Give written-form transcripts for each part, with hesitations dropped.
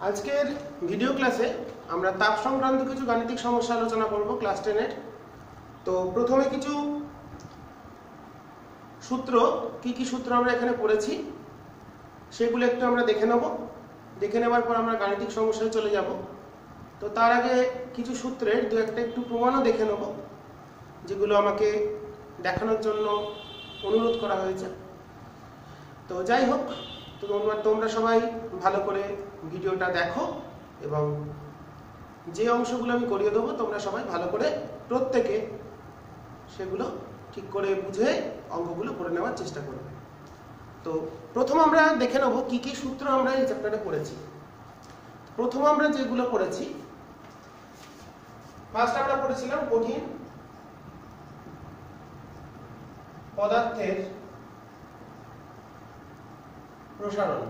আজকের ভিডিও ক্লাসে আমরা তাপ সংক্রান্ত কিছু গাণিতিক সমস্যা আলোচনা করব ক্লাস 10 এর। তো প্রথমে কিছু সূত্র কি সূত্র আমরা এখানে পড়েছি সেগুলো একটু আমরা দেখে নেব। দেখে নেওয়ার পর আমরা গাণিতিক সমস্যায় চলে যাব। তো তার আগে কিছু সূত্রের দু একটা একটু প্রমাণও দেখে নেব, যেগুলো আমাকে দেখানোর জন্য অনুরোধ করা হয়েছে। তো যাই হোক, তোমরা সবাই ভালো করে ভিডিওটা দেখো এবং যে অংশগুলো আমি করিয়ে দেবো তোমরা সবাই ভালো করে প্রত্যেকে সেগুলো ঠিক করে বুঝে অঙ্কগুলো করে নেওয়ার চেষ্টা করবে। তো প্রথম আমরা দেখে নেব কি সূত্র আমরা এই চ্যাপ্টারে পড়েছি। প্রথম আমরা যেগুলো পড়েছি, ফার্স্ট আমরা পড়েছিলাম কঠিন পদার্থের প্রসারণ।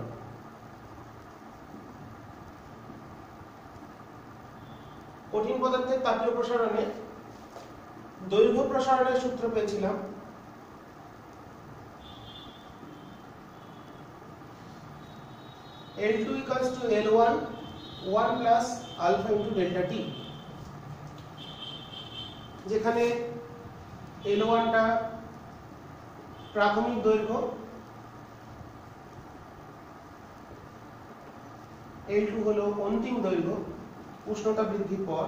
কঠিন পদার্থের তাপীয় প্রসারণে দৈর্ঘ্য প্রসারণের সূত্র পেয়েছিলাম L2 = L1 1 plus alpha into delta t, যেখানে L1 টা প্রাথমিক দৈর্ঘ্য, L2 হলো অন্তিম দৈর্ঘ্য উষ্ণতা বৃদ্ধির পর,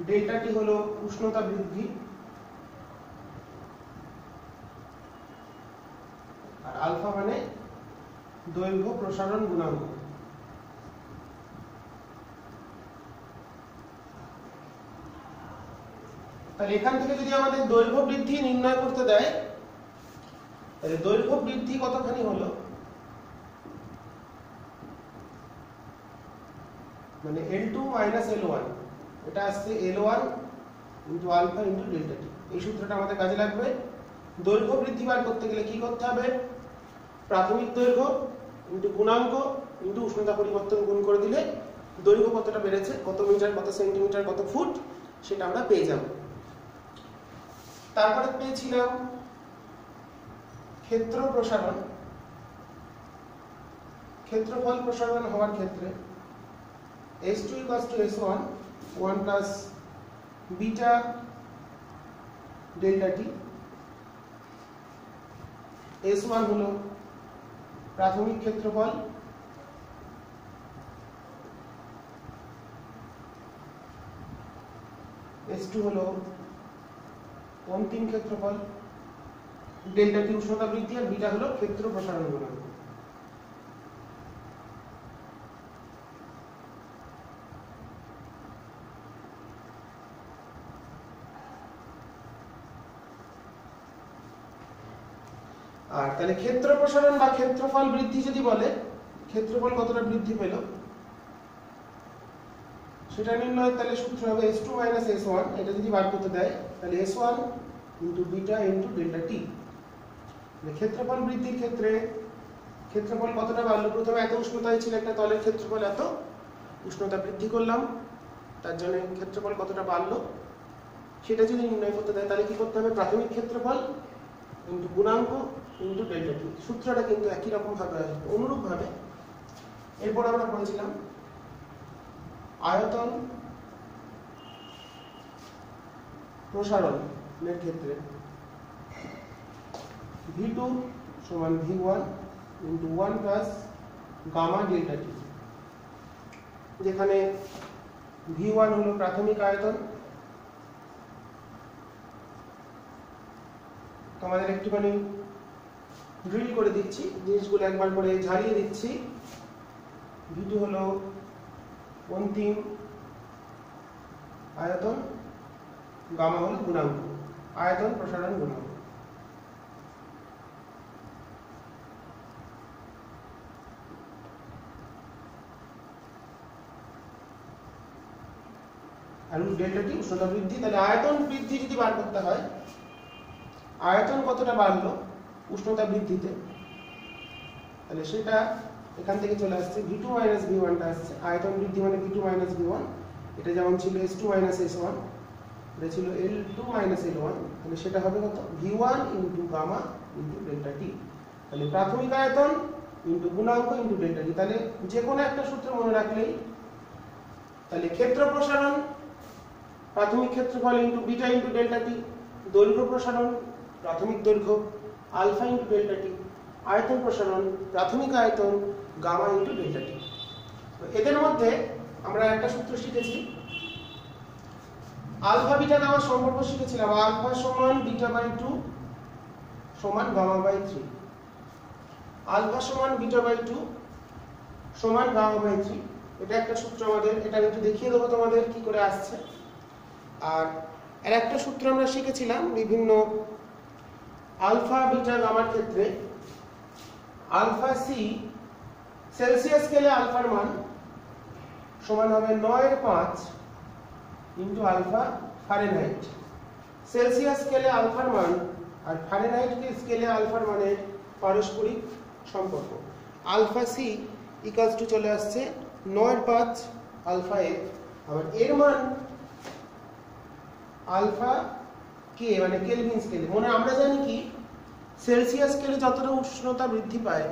ডেল্টা টি হলো উষ্ণতা বৃদ্ধি, আর আলফা মানে দৈর্ঘ্য প্রসারণ গুণাঙ্ক। তাহলে এখান থেকে যদি আমাদের দৈর্ঘ্য বৃদ্ধি নির্ণয় করতে দেয়, তাহলে দৈর্ঘ্য বৃদ্ধি কতখানি হলো, মানে L2 - L1, এটা আসছে L1 * আলফা * ডেল্টা টি। এই সূত্রটা আমাদের কাজে লাগবে। দৈর্ঘ্য বৃদ্ধি বার করতে গেলে কি করতে হবে? প্রাথমিক দৈর্ঘ্য ইনটু গুণাঙ্ক ইনটু উষ্ণতা পরিবর্তন গুণ করে দিলে দৈর্ঘ্য কতটা বেড়েছে, কত মিটার, কত সেন্টিমিটার, কত ফুট, সেটা আমরা পেয়ে যাব। তারপরে পেয়েছিলাম ক্ষেত্র প্রসারণ। ক্ষেত্রফল প্রসারণ হওয়ার ক্ষেত্রে S2 = S1 1 plus beta delta t। S1 হলো প্রাথমিক ক্ষেত্রফল, S2 হলো অন্তিম ক্ষেত্রফল, ডেল্টা টি উষ্ণতা বৃদ্ধি, আর বিটা হলো ক্ষেত্র প্রসারণ গুণাঙ্ক। আর তাহলে ক্ষেত্র প্রসারণ বা ক্ষেত্রফল বৃদ্ধি যদি বলে, ক্ষেত্রফল কতটা বৃদ্ধি পেল সেটা নির্ণয়, তাহলে সূত্র হবে S2 - S1। এটা যদি বার করতে দেয় তাহলে S1 * বিটা * ডেল্টা টি। ক্ষেত্রফল বৃদ্ধির ক্ষেত্রে ক্ষেত্রফল কতটা বাড়লো, প্রথমে এত উষ্ণতায় ছিল একটা তলের ক্ষেত্রফল, এত উষ্ণতা বৃদ্ধি করলাম, তার জন্য ক্ষেত্রফল কতটা বাড়লো সেটা যদি নির্ণয় করতে দেয় তাহলে কি করতে হবে? প্রাথমিক ক্ষেত্রফল ইনটু গুণাঙ্ক ইনটু ডেল্টা টি। সূত্রটা কিন্তু একই রকম ভাবে আসবে, অনুরূপ ভাবে। এরপর আমরা পড়েছিলাম আয়তন প্রসারণের ক্ষেত্রে V2 = V1 * 1 plus gamma delta টি, যেখানে V1 হলো প্রাথমিক আয়তন। তোমাদের একটুখানি ড্রিল করে দিচ্ছি, জিনিসগুলো একবার করে ঝালিয়ে দিচ্ছি। V2 হলো অন্তিম আয়তন, গামা হলো গুণাঙ্ক, আয়তন প্রসারণ গুণাঙ্ক। আর ডেল্টা টি উষ্ণতা বৃদ্ধি। তাহলে আয়তন বৃদ্ধি যদি বার করতে হয়, আয়তন কতটা বাড়লো উষ্ণতা বৃদ্ধিতে, তাহলে সেটা এখান থেকে চলে আসছে V2 - V1 টা আসছে। আয়তন বৃদ্ধি মানে V2 - V1, এটা যেমন ছিল S2 - S1, এটা ছিল L2 - L1, তাহলে সেটা হবে কত? V1 * gamma * delta t. তাহলে প্রাথমিক আয়তন ইন্টু গুণাঙ্ক ইন্টু ডেল্টা টি। তাহলে যে কোনো একটা সূত্র মনে রাখলেই, তাহলে ক্ষেত্র প্রসারণ প্রাথমিক ক্ষেত্রফল ইন্টু বিটা ইন্টু ডেল্টা টি, দৈর্ঘ্য প্রসারণ প্রাথমিক দৈর্ঘ্য আলফা ইন্টু ডেল্টা টি, আয়তন প্রসারণ প্রাথমিক আয়তন গামা ইন্টু ডেল্টা টি। তো এদের মধ্যে আমরা একটা সূত্র শিখেছি, আলফা বিটা গামার সম্পর্ক শিখেছিলাম, আলফা সমান বিটা বাই 2 সমান গামা বাই 3, আলফা সমান বিটা বাই 2 সমান গামা বাই 3। এটা একটা সূত্র আমাদের, এটা আমি একটু দেখিয়ে দেবো তোমাদের কি করে আসছে। আর এর একটা সূত্র আমরা শিখেছিলাম বিভিন্ন আলফা বিটা গামার ক্ষেত্রে, আলফা সি সেলসিয়াস স্কেলে আলফার মান সমান হবে 9/5 ইন্টু আলফা ফারেনহাইট। সেলসিয়াস স্কেলে আলফার মান আর ফারেনহাইট স্কেলে আলফার মানের পারস্পরিক সম্পর্ক, আলফা সি ইকুয়ালস টু চলে আসছে 9/5 আলফা এফ, আবার এর মান আলফা কে মানে কেলভিন স্কেলে। মনে আমরা জানি কি সেলসিয়াস স্কেলে যতটা উষ্ণতা বৃদ্ধি পায়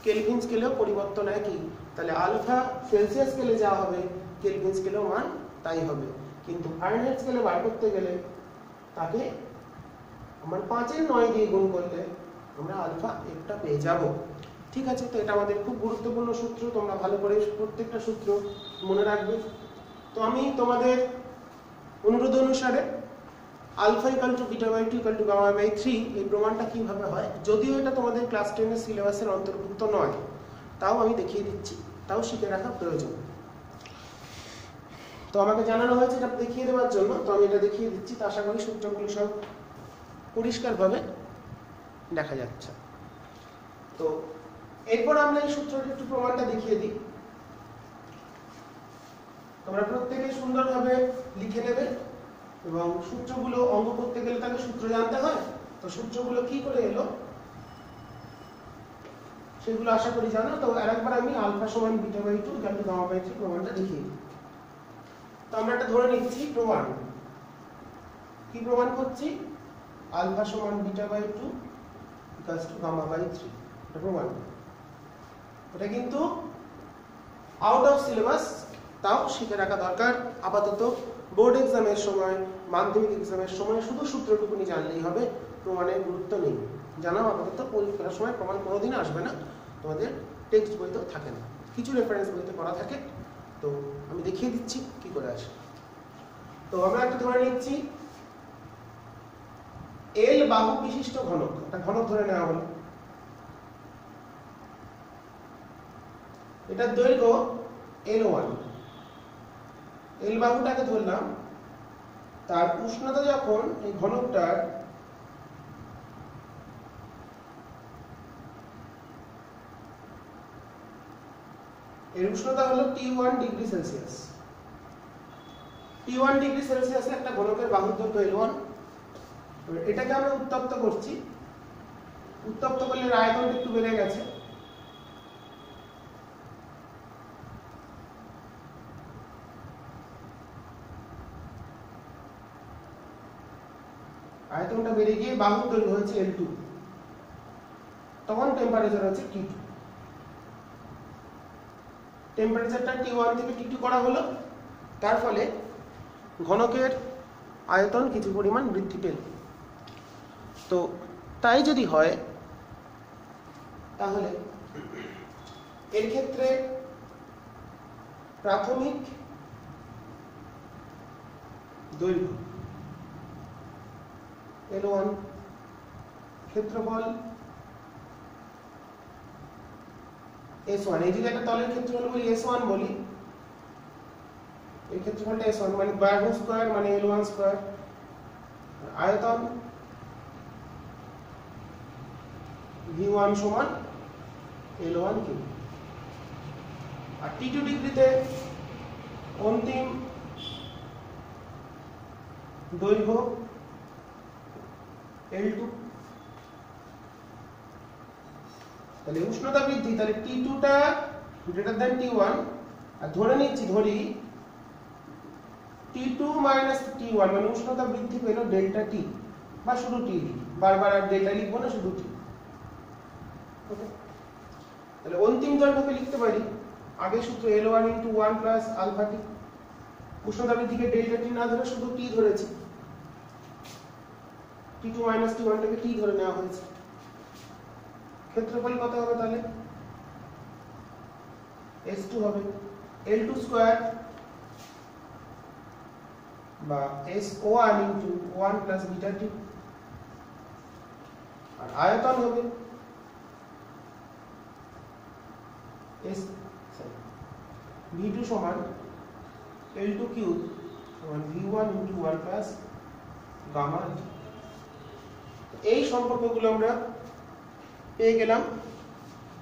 কেলভিন স্কেলেও পরিবর্তন একই, তাহলে আলফা সেলসিয়াস স্কেলে যা হবে কেলভিন স্কেলেও মান তাই হবে। কিন্তু ফারেনহাইট স্কেলে বার করতে গেলে তাকে আমরা 5/9 দিয়ে গুণ করলে আমরা আলফা একটা পেয়ে যাব। ঠিক আছে, তো এটা আমাদের খুব গুরুত্বপূর্ণ সূত্র, তোমরা ভালো করে প্রত্যেকটা সূত্র মনে রাখবে। তো আমি তোমাদের অনুরোধ অনুসারে alpha equal to beta by 2 equal to gamma by 3 এই প্রমাণটা কিভাবে হয়, যদিও এটা তোমাদের ক্লাস 10 এর সিলেবাসের অন্তর্ভুক্ত নয়, তাও আমি দেখিয়ে দিচ্ছি, তাও শিখে রাখা প্রয়োজন। তো আমাকে জানানো হয়েছে এটা দেখিয়ে দেওয়ার জন্য, তো আমি এটা দেখিয়ে দিচ্ছি। তো আশা করি সূত্রগুলো সব পরিষ্কারভাবে দেখা যাচ্ছে। তো এরপর আমরা এই সূত্রটির একটু প্রমাণটা দেখিয়ে দিই, তোমরা প্রত্যেকে সুন্দরভাবে লিখে নেবে। এবং সূত্রগুলো অঙ্ক করতে গেলে তাকে সূত্র জানতে হয়, তো সূত্রগুলো কি করে এলো সেগুলো আশা করি জানো। তো আরেকবার আমি আলফা সমান beta by 2 equal to gamma by 3 প্রমাণটা দেখিয়ে দিই। তো আমরা এটা ধরে নিচ্ছি প্রমাণ, কি প্রমাণ করছি, আলফা সমান beta by 2 equal to gamma by 3, এটা প্রমাণ। এটা কিন্তু আউট অফ সিলেবাস, তাও শিখে রাখা দরকার। আপাতত বোর্ড এক্সামের সময়, মাধ্যমিক এক্সামের সময় শুধু সূত্রটুকুনি জানলেই হবে, প্রমাণের গুরুত্ব নেই। জানাও আপাতত পরীক্ষার সময় প্রমাণ কোনোদিন আসবে না, তোমাদের টেক্সট বইতেও থাকে না, কিছু রেফারেন্স বইতে করা থাকে। তো আমি দেখিয়ে দিচ্ছি কি করে আসে। তো আমরা একটা ধরে নিচ্ছি এল বাহু বিশিষ্ট ঘনক, একটা ঘনক ধরে নেওয়া হলো, এটার দৈর্ঘ্য L1, এল বাহুটাকে ধরলাম, তার উষ্ণতা যখন এই ঘনকটার এর উষ্ণতা হলো T1 degree Celsius. T1 degree সেলসিয়াসে একটা ঘনকের বাহুর দৈর্ঘ্য L1, এটাকে আমরা উত্তপ্ত করছি, উত্তপ্ত করলে আয়তনটা একটু বেড়ে গেছে, আয়তনটা বেড়ে গিয়ে বাহুর দৈর্ঘ্য হচ্ছে L2, তখন টেম্পারেচার হচ্ছে T2। টেম্পারেচারটা T1 থেকে T2 করা হলো, তার ফলে ঘনকের আয়তন কিছু পরিমাণ বৃদ্ধি পেল। তো তাই যদি হয় তাহলে এর ক্ষেত্রে প্রাথমিক দৈর্ঘ্য L1, ক্ষেত্রফল S1, এই যদি একটা তলের ক্ষেত্রফল বলি S1 বলি, এই ক্ষেত্রফলটা S1 মানে বায়ু স্কয়ার মানে L1 স্কয়ার, আয়তন V1 সমান L1 কিউব। আর T2 ডিগ্রিতে অন্তিম দৈর্ঘ্য L2। তাহলে উষ্ণতা বৃদ্ধি, তাহলে T2 টা গ্রেটার দ্যান T1, আর ধরে নিচ্ছি ধরি T2 মাইনাস T1 মানে উষ্ণতা বৃদ্ধি পেল ডেল্টা T, বা শুধু T, বারবার আর ডেল্টা লিখবো না, শুধু T। ওকে, তাহলে অন্তিম দৈর্ঘ্যকে লিখতে পারি আগের সূত্র L1 × 1 প্লাস আলফা টি। উষ্ণতা বৃদ্ধিকে ডেল্টা টি না ধরে শুধু টি ধরেছি, T2 - T1 টাকে টি ধরে নেওয়া হয়েছে। ক্ষেত্রফল কত হবে তাহলে? S2 হবে L2 স্কয়ার বা SO1 × 1 প্লাস বিটা টি। আর আয়তন হবে V2 সমান L2 কিউব সমান V1 × 1 প্লাস গামা টি। এই সম্পর্কগুলো আমরা পেয়ে গেলাম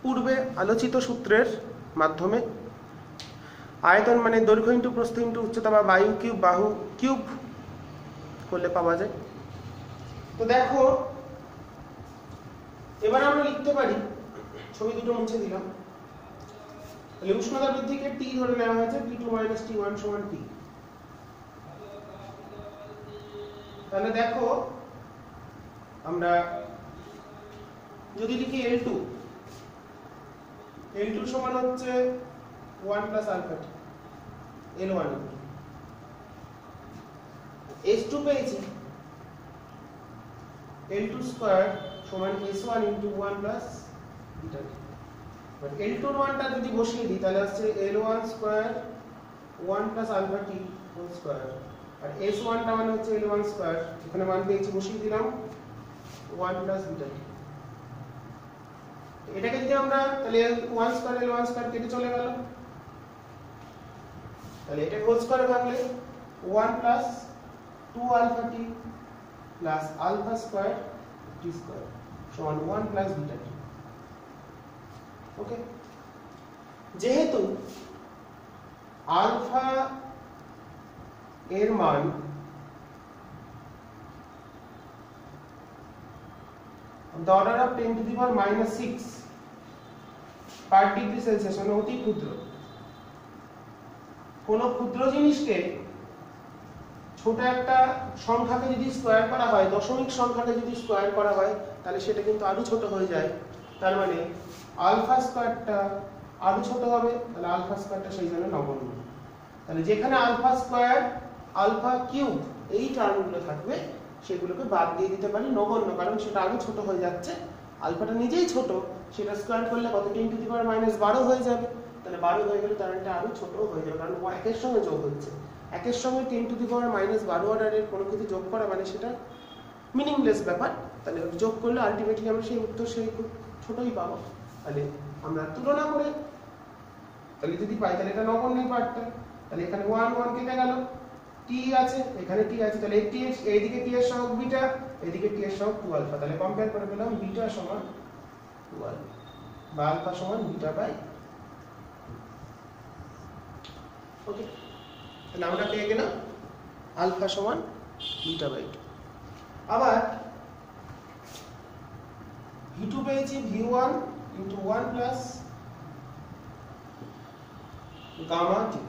পূর্বে আলোচিত সূত্রের মাধ্যমে। আয়তন মানে দৈর্ঘ্য ইন্টু প্রস্থ ইন্টু উচ্চতা বা বায়ু কিউব বাহু কিউব করলে পাওয়া যায়। তো দেখো এবার আমরা লিখতে পারি, ছবি দুটো মুছে দিলাম, তাহলে উষ্ণতা বৃদ্ধিকে টি ধরে নেওয়া হয়েছে, T2 - T1 সমান টি। তাহলে দেখো আমরা যদি লিখি L2 সমান হচ্ছে 1 প্লাস আলফা টি, L1। S2 পেয়েছি L2 স্কয়ার সমান S1 × 1 plus beta T. But L2 এর মানটা যদি বসিয়ে দিই তাহলে আসছে L1 স্কয়ার 1 প্লাস আলফা টি হোল স্কয়ার, আর S1 টা মানে হচ্ছে L1 স্কয়ার, এখানে মান পেয়েছি বসিয়ে দিলাম 1 প্লাস বিটা টি। এটাকে যদি আমরা তাহলে L1 স্কয়ার কেটে চলে গেল, তাহলে এটা হোল স্কয়ারে ভাঙলে 1 প্লাস 2 আলফা টি প্লাস আলফা স্কয়ার টি স্কয়ার সমান 1 প্লাস বিটা টি। ওকে, যেহেতু আলফা এর মান the order of 10 to the power -6 per degree Celsius, মানে অতি ক্ষুদ্র। কোন ক্ষুদ্র জিনিসকে ছোট একটা সংখ্যাকে যদি স্কয়ার করা হয়, দশমিক সংখ্যাকে যদি স্কয়ার করা হয় তাহলে সেটা কিন্তু আরো ছোট হয়ে যায়। তার মানে আলফা স্কয়ারটা আরো ছোট হবে, তাহলে আলফা স্কয়ারটা সেই জন্য নগণ্য। তাহলে যেখানে আলফা স্কয়ার আলফা কিউব এই টার্মগুলো থাকবে সেগুলোকে বাদ দিয়ে দিতে পারি নগণ্য, কারণ সেটা আরো ছোট হয়ে যাচ্ছে। আলফাটা নিজেই ছোট, সেটা স্কয়ার করলে কত 10 টু দি পাওয়ার -12 হয়ে যাবে। তাহলে 12 হয়ে গেলে তার এটা আরো ছোট হয়ে যাবে, কারণ একের সঙ্গে যোগ হচ্ছে। একের সঙ্গে 10 টু দি পাওয়ার -12 অর্ডারের কোনো কিছু যোগ করা মানে সেটা মিনিংলেস ব্যাপার। তাহলে যোগ করলে আলটিমেটলি আমরা সেই উত্তর সেই ছোটই পাবো। তাহলে আমরা তুলনা করে তাহলে যদি পাই তাহলে এটা নগণ্যই পার্টটা। তাহলে এখানে 1 1 কেটে গেল, টি আছে এখানে টি আছে, তাহলে এইদিকে টি এর সহগ বিটা, এইদিকে টি এর সহগ 2 আলফা। তাহলে কম্পেয়ার করে পেলাম বিটা সমান 2 আলফা বা আলফা সমান বিটা বাই। ওকে, তাহলে আমরা পেয়ে গেলাম আলফা সমান বিটা বাই 2। আবার V2 পেয়েছি V1 × 1 প্লাস গামা টি।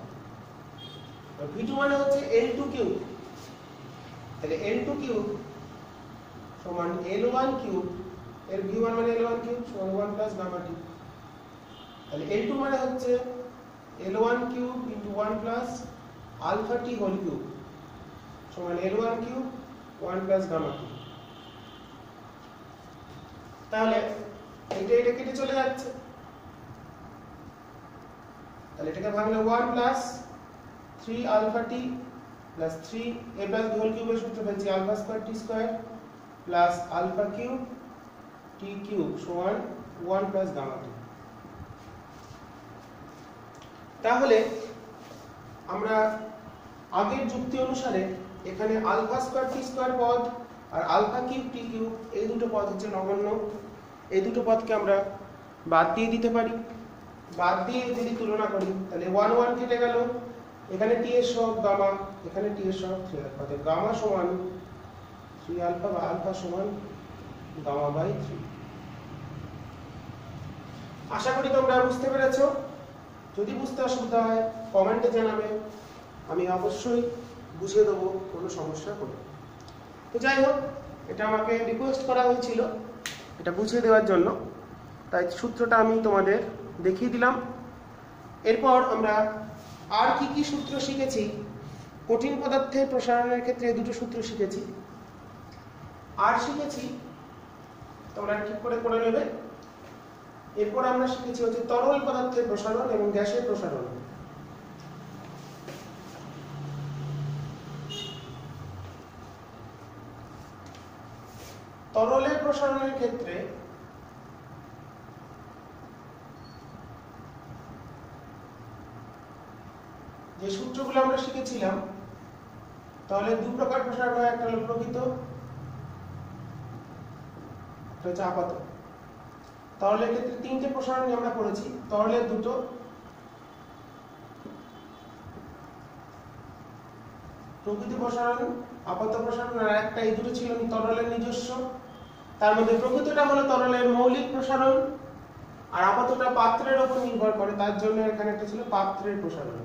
V2 মানে হচ্ছে L2 কিউব, তাহলে L2 কিউব সমান L1 কিউব, এর V1 মানে L1 কিউব সমান 1 প্লাস গামা টি। তাহলে L2 মানে হচ্ছে L1 কিউব × 1 প্লাস আলফা টি হোল কিউব সমান L1 কিউব 1 প্লাস গামা টি। তাহলে এটা কেটে চলে যাচ্ছে, তাহলে এটাকে ভাঙলে 1 plus 3 alpha T plus 3 a plus whole কিউবের সূত্র পেয়েছি আলফা স্কয়ার টি square plus alpha cube T cube সমান 1 প্লাস গামা টি। তাহলে আমরা আগের যুক্তি অনুসারে এখানে আলফা স্কয়ার টি স্কয়ার পদ আর আলফা কিউব টি কিউব এই দুটো পদ হচ্ছে নগণ্য। এই দুটো পদকে আমরা বাদ দিয়ে দিতে পারি। বাদ দিয়ে যদি তুলনা করি তাহলে 1 1 কেটে গেল, এখানে টি এর সহগ গামা, এখানে টি এর সহগ 3 আলফা। তাহলে গামা সমান 3 আলফা বা আলফা সমান গামা বাই 3। আশা করি তোমরা বুঝতে পেরেছো। যদি বুঝতে অসুবিধা হয় কমেন্টে জানাবে, আমি অবশ্যই বুঝিয়ে দেবো কোনো সমস্যা হলে। তো যাই হোক, এটা আমাকে রিকোয়েস্ট করা হয়েছিল এটা বুঝিয়ে দেওয়ার জন্য, তাই সূত্রটা আমি তোমাদের দেখিয়ে দিলাম। এরপর আমরা আর কি সূত্র শিখেছি। কঠিন পদার্থের প্রসারণের ক্ষেত্রে দুটো সূত্র শিখেছি। আর শিখেছি, তোমরা ঠিক করে করে নেবে। এরপর আমরা শিখেছি হচ্ছে তরল পদার্থের প্রসারণ এবং গ্যাসের প্রসারণ। তরলের প্রসারণের ক্ষেত্রে যে সূত্রগুলো আমরা শিখেছিলাম, তাহলে দু প্রকার প্রসারণ হয়, একটা হলো প্রকৃত, একটা হচ্ছে আপাত। তরলের ক্ষেত্রে তিনটে প্রসারণ আমরা পড়েছি। তরলের দুটো, প্রকৃত প্রসারণ, আপাত প্রসারণ, আর একটা, এই দুটো ছিল তরলের নিজস্ব। তার মধ্যে প্রকৃতটা হলো তরলের মৌলিক প্রসারণ, আর আপাতটা পাত্রের উপর নির্ভর করে, তার জন্য এখানে একটা ছিল পাত্রের প্রসারণ।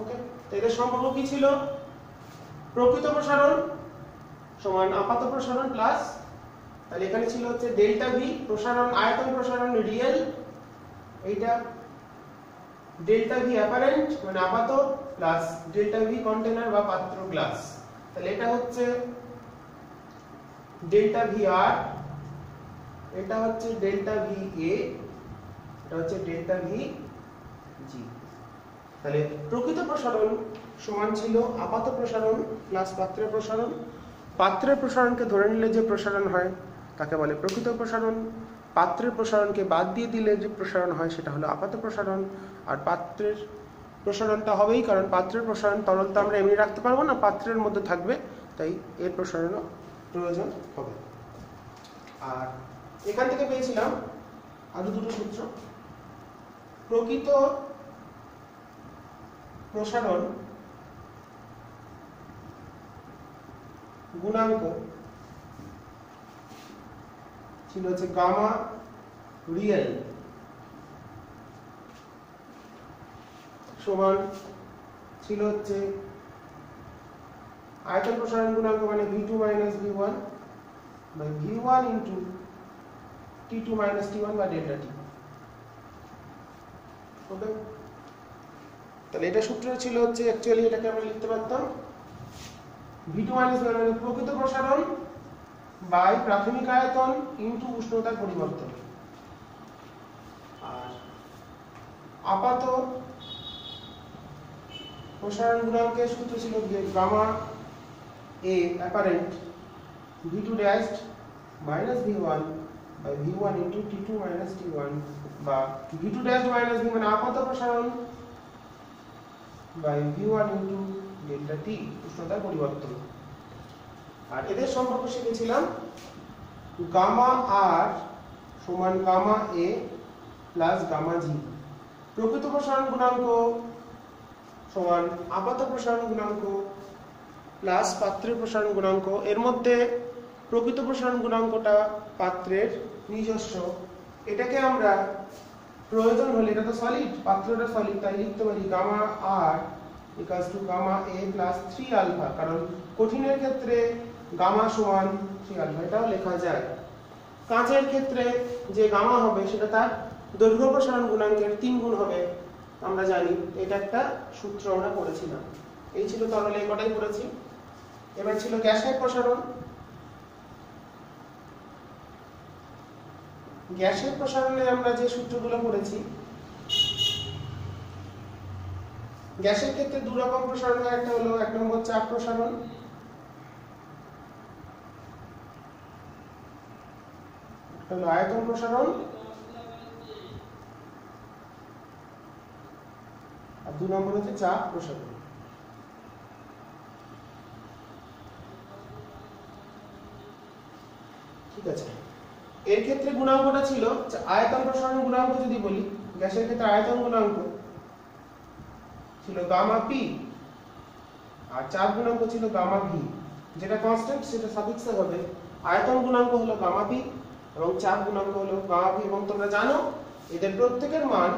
ওকে, তো এদের সম্পর্ক কি ছিল? প্রকৃত প্রসারণ সমান আপাত প্রসারণ প্লাস, তাহলে এখানে ছিল হচ্ছে ডেল্টা ভি প্রসারণ, আয়তন প্রসারণ রিয়েল, এইটা ডেল্টা ভি অ্যাপারেন্ট মানে আপাত প্লাস ডেল্টা ভি কন্টেনার বা পাত্র গ্লাস। তাহলে এটা হচ্ছে ডেল্টা ভি আর, এটা হচ্ছে ডেল্টা ভি এ, এটা হচ্ছে ডেল্টা ভি জি। তাহলে প্রকৃত প্রসারণ সমান ছিল আপাত প্রসারণ প্লাস পাত্রের প্রসারণ। পাত্রের প্রসারণকে ধরে নিলে যে প্রসারণ হয় তাকে বলে প্রকৃত প্রসারণ। পাত্রের প্রসারণকে বাদ দিয়ে দিলে যে প্রসারণ হয় সেটা হলো আপাত প্রসারণ। আর পাত্রের প্রসারণটা হবেই, কারণ পাত্রের প্রসারণ তরলটা আমরা এমনি রাখতে পারবো না, পাত্রের মধ্যে থাকবে, তাই এর প্রসারণও প্রয়োজন হবে। আর এখান থেকে পেয়েছিলাম আরো দুটো সূত্র। প্রকৃত প্রসারণ গুণাঙ্ক ছিল হচ্ছে গামা রিয়েল সমান ছিল হচ্ছে আয়তন প্রসারণ গুণাঙ্ক মানে v2 minus v1 by v1 into t2 minus t1 বা ডেল্টা t। ওকে, তাহলে এটা সূত্র ছিল হচ্ছে, অ্যাকচুয়ালি এটাকে আমরা লিখতে পারতাম v2 মাইনাস v1 মানে প্রকৃত প্রসারণ বাই প্রাথমিক আয়তন ইন্টু উষ্ণতার পরিবর্তন। আর আপাত প্রসারণ গুণাঙ্কের সূত্র ছিল gamma a apparent v2 dashed minus v1 by v1 into t2 minus t1 বা v2 ড্যাশড মাইনাস v মানে আপাত প্রসারণ by v1 into delta t উষ্ণতার পরিবর্তন। আর এদের সম্পর্ক শিখেছিলাম গামা আর সমান gamma a plus gamma G. প্রকৃত প্রসারণ গুণাঙ্ক সমান আপাত প্রসারণ গুণাঙ্ক প্লাস পাত্রের প্রসারণ গুণাঙ্ক। এর মধ্যে প্রকৃত প্রসারণ গুণাঙ্কটা পাত্রের নিজস্ব, এটাকে আমরা প্রয়োজন হলে, এটা তো সলিড, পাত্রটা সলিড, তাই লিখতে পারি gamma R equals to gamma a plus 3 alpha, কারণ কঠিনের ক্ষেত্রে গামা সমান 3 আলফা, এটাও লেখা যায়। কাঁচের ক্ষেত্রে যে গামা হবে সেটা তার দৈর্ঘ্য প্রসারণ গুণাঙ্কের 3 গুণ হবে, আমরা জানি। এটা একটা সূত্র আমরা পড়েছিলাম। এই ছিল তরলে, কটাই পড়েছি। এবার ছিল গ্যাসের প্রসারণ। গ্যাসের প্রসারণে আমরা যে সূত্রগুলো পড়েছি, গ্যাসের ক্ষেত্রে দু রকম প্রসারণ হয়। একটা হলো 1 নম্বর চাপ প্রসারণ, একটা হলো আয়তন প্রসারণ, আর 2 নম্বর হচ্ছে চাপ প্রসারণ। ঠিক আছে, এর ক্ষেত্রে গুণাঙ্কটা ছিল আয়তন প্রসারণ গুণাঙ্ক। যদি বলি গ্যাসের ক্ষেত্রে আয়তন গুণাঙ্ক ছিল গামা পি, আর চাপ গুণাঙ্ক ছিল গামা ভি। যেটা কনস্ট্যান্ট সেটা সাফিক্সে হবে। আয়তন গুণাঙ্ক হলো গামা পি এবং চাপ গুণাঙ্ক হলো গামা ভি। এবং তোমরা জানো এদের প্রত্যেকের মান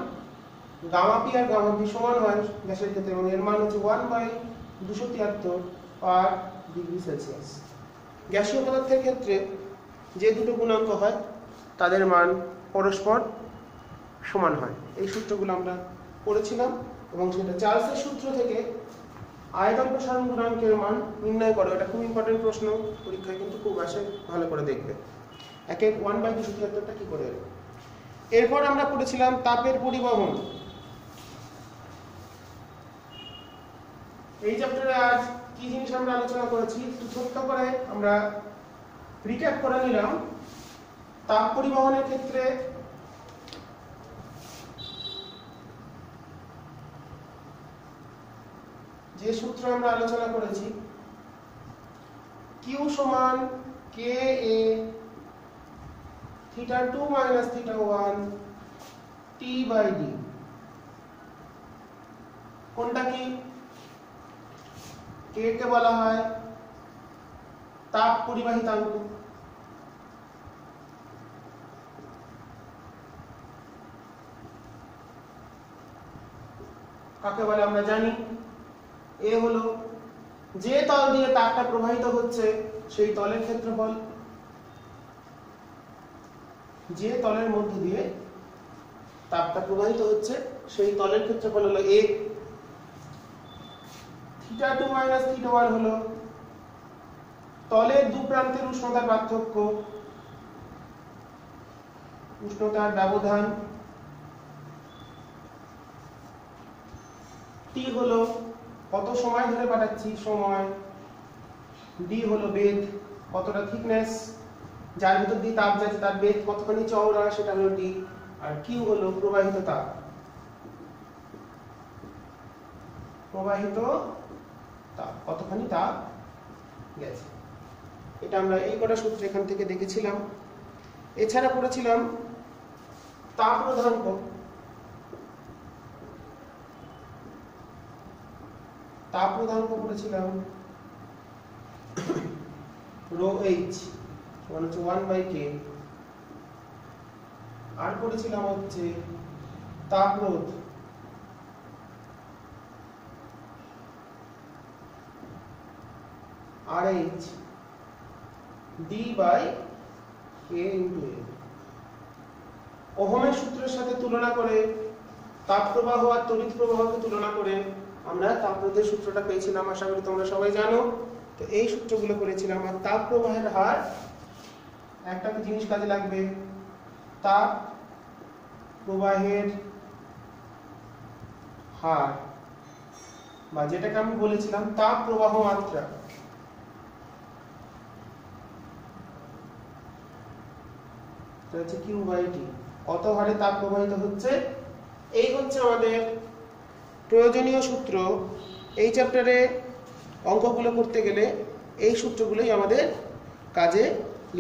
gamma P R gamma V সমান হয় গ্যাসের ক্ষেত্রে, এবং এর মান হচ্ছে 1/273 পার ডিগ্রি সেলসিয়াস। গ্যাসীয় পদার্থের ক্ষেত্রে যে দুটো গুণাঙ্ক হয় তাদের মান পরস্পর সমান হয়। এই সূত্রগুলো আমরা পড়েছিলাম এবং সেটা চার্লসের সূত্র থেকে আয়তন প্রসারণ গুণাঙ্কের মান নির্ণয় করো। এটা খুব ইম্পর্টেন্ট প্রশ্ন, পরীক্ষায় কিন্তু খুব আসে, ভালো করে দেখবে। 1/277টা কি করে এলো। এরপর আমরা পড়েছিলাম তাপের পরিবহন। এই চ্যাপ্টারে আজ কি জিনিস আমরা আলোচনা করেছি একটু ছোট্ট করে আমরা রিক্যাপ করে নিলাম। তাপ পরিবহনের ক্ষেত্রে যে সূত্র আমরা আলোচনা করেছি, Q সমান KA θ2 - θ1 T/D। কোনটা কি? K কে বলা হয় তাপ পরিবাহিতাঙ্ক, কাকে বলে আমরা জানি। এ হলো যে তল দিয়ে তাপটা প্রবাহিত হচ্ছে সেই তলের ক্ষেত্রফল, যে তলের মধ্য দিয়ে তাপটা প্রবাহিত হচ্ছে সেই তলের ক্ষেত্রফল হলো A। θ2 - θ1 হলো তলের দু প্রান্তের উষ্ণতার পার্থক্য, উষ্ণতার ব্যবধান। T হলো কত সময় ধরে পাঠাচ্ছি, সময়। D হলো বেধ, কতটা থিকনেস, যার ভিতর দিয়ে তাপ যাচ্ছে তার বেধ কতখানি চওড়া, সেটা হলো D। আর Q হলো প্রবাহিত তাপ, প্রবাহিত তাপ কতখানি তাপ গেছে। এটা আমরা এই কটা সূত্র এখান থেকে দেখেছিলাম। এছাড়া পড়েছিলাম তাপ রোধাঙ্ক। তাপ রোধাঙ্ক পড়েছিলাম ρH সমান হচ্ছে 1/K। আর পড়েছিলাম হচ্ছে তাপ রোধ, RH D/A × A। ওহমের সূত্রের সাথে তুলনা করে, তাপ প্রবাহ আর তড়িৎ প্রবাহকে তুলনা করে আমরা তাপরোধের সূত্রটা পেয়েছিলাম, আশা করি তোমরা সবাই জানো। তো এই সূত্রগুলো করেছিলাম। আর তাপ প্রবাহের হার, একটা জিনিস কাজে লাগবে, তাপ প্রবাহের হার, বা যেটাকে আমি বলেছিলাম তাপ প্রবাহ মাত্রা। হচ্ছে Q/T, কত হারে তাপ প্রবাহিত হচ্ছে। এই হচ্ছে আমাদের প্রয়োজনীয় সূত্র। এই চ্যাপ্টারে অঙ্কগুলো করতে গেলে এই সূত্রগুলোই আমাদের কাজে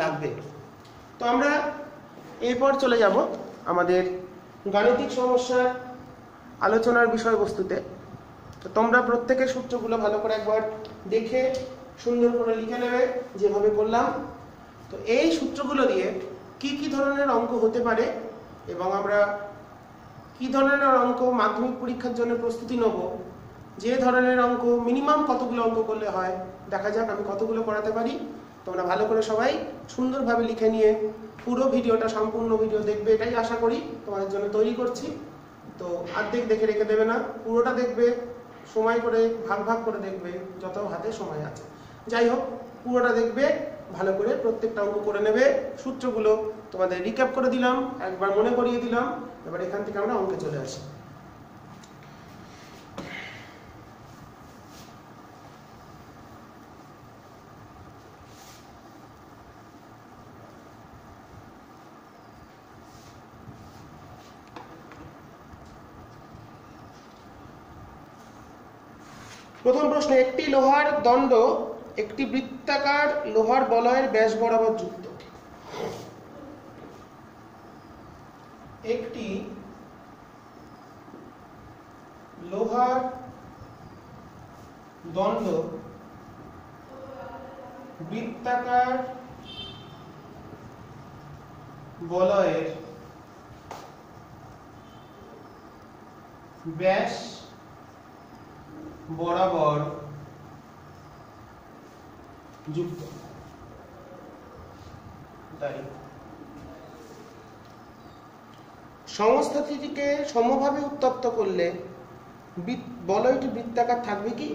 লাগবে। তো আমরা এরপর চলে যাব আমাদের গাণিতিক সমস্যার আলোচনার বিষয়বস্তুতে। তো তোমরা প্রত্যেকের সূত্রগুলো ভালো করে একবার দেখে সুন্দর করে লিখে নেবে যেভাবে করলাম। তো এই সূত্রগুলো দিয়ে কি কি ধরনের অঙ্ক হতে পারে এবং আমরা কি ধরনের অঙ্ক মাধ্যমিক পরীক্ষার জন্য প্রস্তুতি নেব, যে ধরনের অঙ্ক মিনিমাম কতগুলো অঙ্ক করলে হয়, দেখা যাক আমি কতগুলো করাতে পারি। তোমরা ভালো করে সবাই সুন্দরভাবে লিখে নিয়ে পুরো ভিডিওটা, সম্পূর্ণ ভিডিও দেখবে, এটাই আশা করি তোমাদের জন্য তৈরি করছি। তো অর্ধেক দেখে রেখে দেবে না, পুরোটা দেখবে, সময় করে ভাগ ভাগ করে দেখবে যত হাতে সময় আছে। যাই হোক, পুরোটা দেখবে, ভালো করে প্রত্যেকটা অঙ্ক করে নেবে। সূত্রগুলো তোমাদের রিক্যাপ করে দিলাম, একবার মনে করিয়ে দিলাম। এবার এখান থেকে আমরা অঙ্কে চলে আসি। প্রথম প্রশ্ন, একটি লোহার দণ্ড একটি বৃত্তাকার লোহার বলয়ের ব্যাস বরাবর যুক্ত। একটি লোহার দণ্ড বৃত্তাকার বলয়ের ব্যাস বরাবর যুক্ত। তাই সংস্থাটিকে সমভাবে উত্তপ্ত করলে বলয়টি বৃত্তাকার থাকবে কি?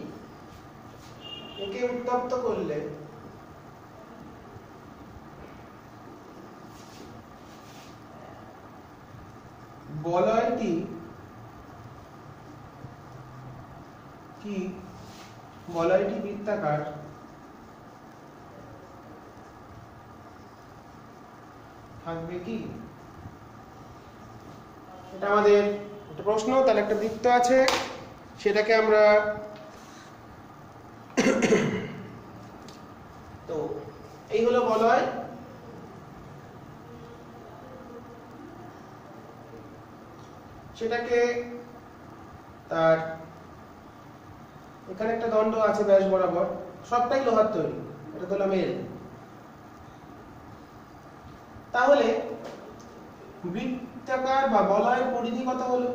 একে উত্তপ্ত করলে বলয়টি কি বলয়টি বৃত্তাকার থাকবে কি? এটা আমাদের একটা প্রশ্ন। তাহলে একটা বৃত্ত আছে, সেটাকে আমরা তো এই হলো বলয়। সেটাকে তার এখানে একটা দণ্ড আছে ব্যাস বরাবর, সবটাই লোহার তৈরি, এটা ধরলাম এল। তাহলে বৃত্তাকার বা বলয়ের পরিধি কত হলো?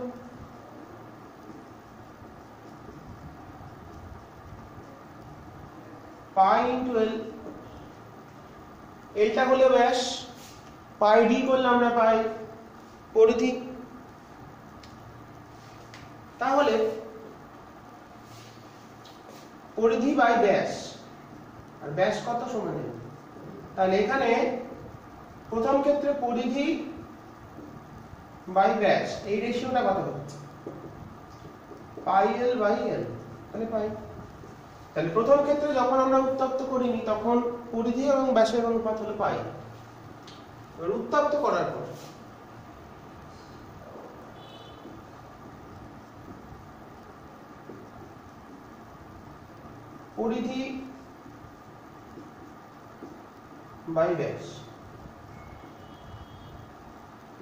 Pi into L. এইটা হলো ব্যাস, পাই ডি করলে আমরা পাই পরিধি। তাহলে পরিধি বাই ব্যাস, আর ব্যাস কত সমান? তাহলে এখানে প্রথম ক্ষেত্রে পরিধি বাই ব্যাস, এই রেশিওটা কত হচ্ছে? পাই এল বাই এল। তাহলে পাই, তাহলে প্রথম ক্ষেত্রে যখন আমরা উত্তপ্ত করিনি তখন পরিধি এবং ব্যাসের অনুপাত হলো পাই। এবার উত্তপ্ত করার পর পরিধি বাই ব্যাস।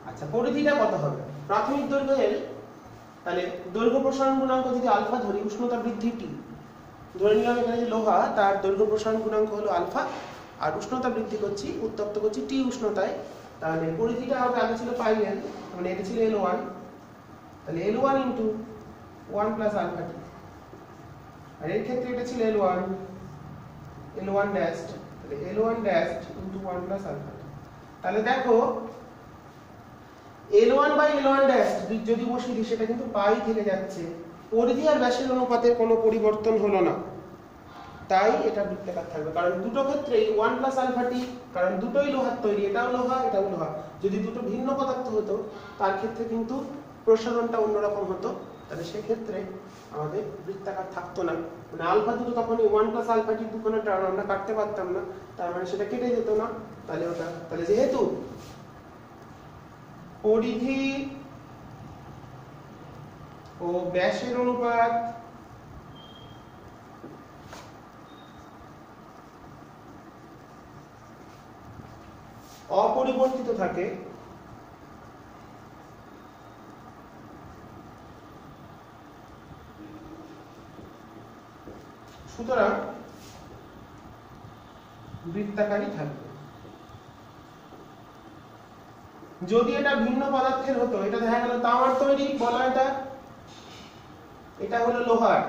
আচ্ছা, পরিধিটা কত হবে? প্রাথমিক দৈর্ঘ্য এল, তাহলে দৈর্ঘ্য প্রসারণ গুণাঙ্ক যদি আলফা ধরি, উষ্ণতা বৃদ্ধি টি, ধরে নিলাম এখানে যে লোহা তার দৈর্ঘ্য প্রসারণ গুণাঙ্ক হলো আলফা, আর উষ্ণতা বৃদ্ধি করছি, উত্তপ্ত করছি টি উষ্ণতায়, তাহলে পরিধিটা হবে, আগে ছিল পাই এল, মানে এটা ছিল L1, তাহলে L1 into 1 plus alpha t, আর এর ক্ষেত্রে এটা ছিল L1 ড্যাশ, তাহলে L1 dash into 1 plus alpha t. তাহলে দেখো L1 বাই L1 ড্যাশ যদি বসিয়ে দিই সেটা কিন্তু পাই থেকে যাচ্ছে, পরিধি আর ব্যাসের অনুপাতের কোনো পরিবর্তন হলো না, তাই এটা বৃত্তাকার থাকবে। কারণ দুটো ক্ষেত্রেই 1 প্লাস আলফা টি, কারণ দুটোই লোহার তৈরি, এটাও লোহা এটাও লোহা। যদি দুটো ভিন্ন পদার্থ হতো তার ক্ষেত্রে কিন্তু প্রসারণটা অন্যরকম হতো, তাহলে সেক্ষেত্রে আমাদের বৃত্তাকার থাকতো না। মানে আলফা দুটো তখনই 1 প্লাস আলফা টি দুখানে টার্ম আমরা কাটতে পারতাম না, তার মানে সেটা কেটে যেত না। তাহলে ওটা, তাহলে যেহেতু পরিধি ও ব্যাসের অনুপাত অপরিবর্তিত থাকে, সুতরাং বৃত্তাকারই থাকবে। যদি এটা ভিন্ন পদার্থের হতো, এটা দেখা গেল তামার তৈরি বলয়টা, এটা হলো লোহার,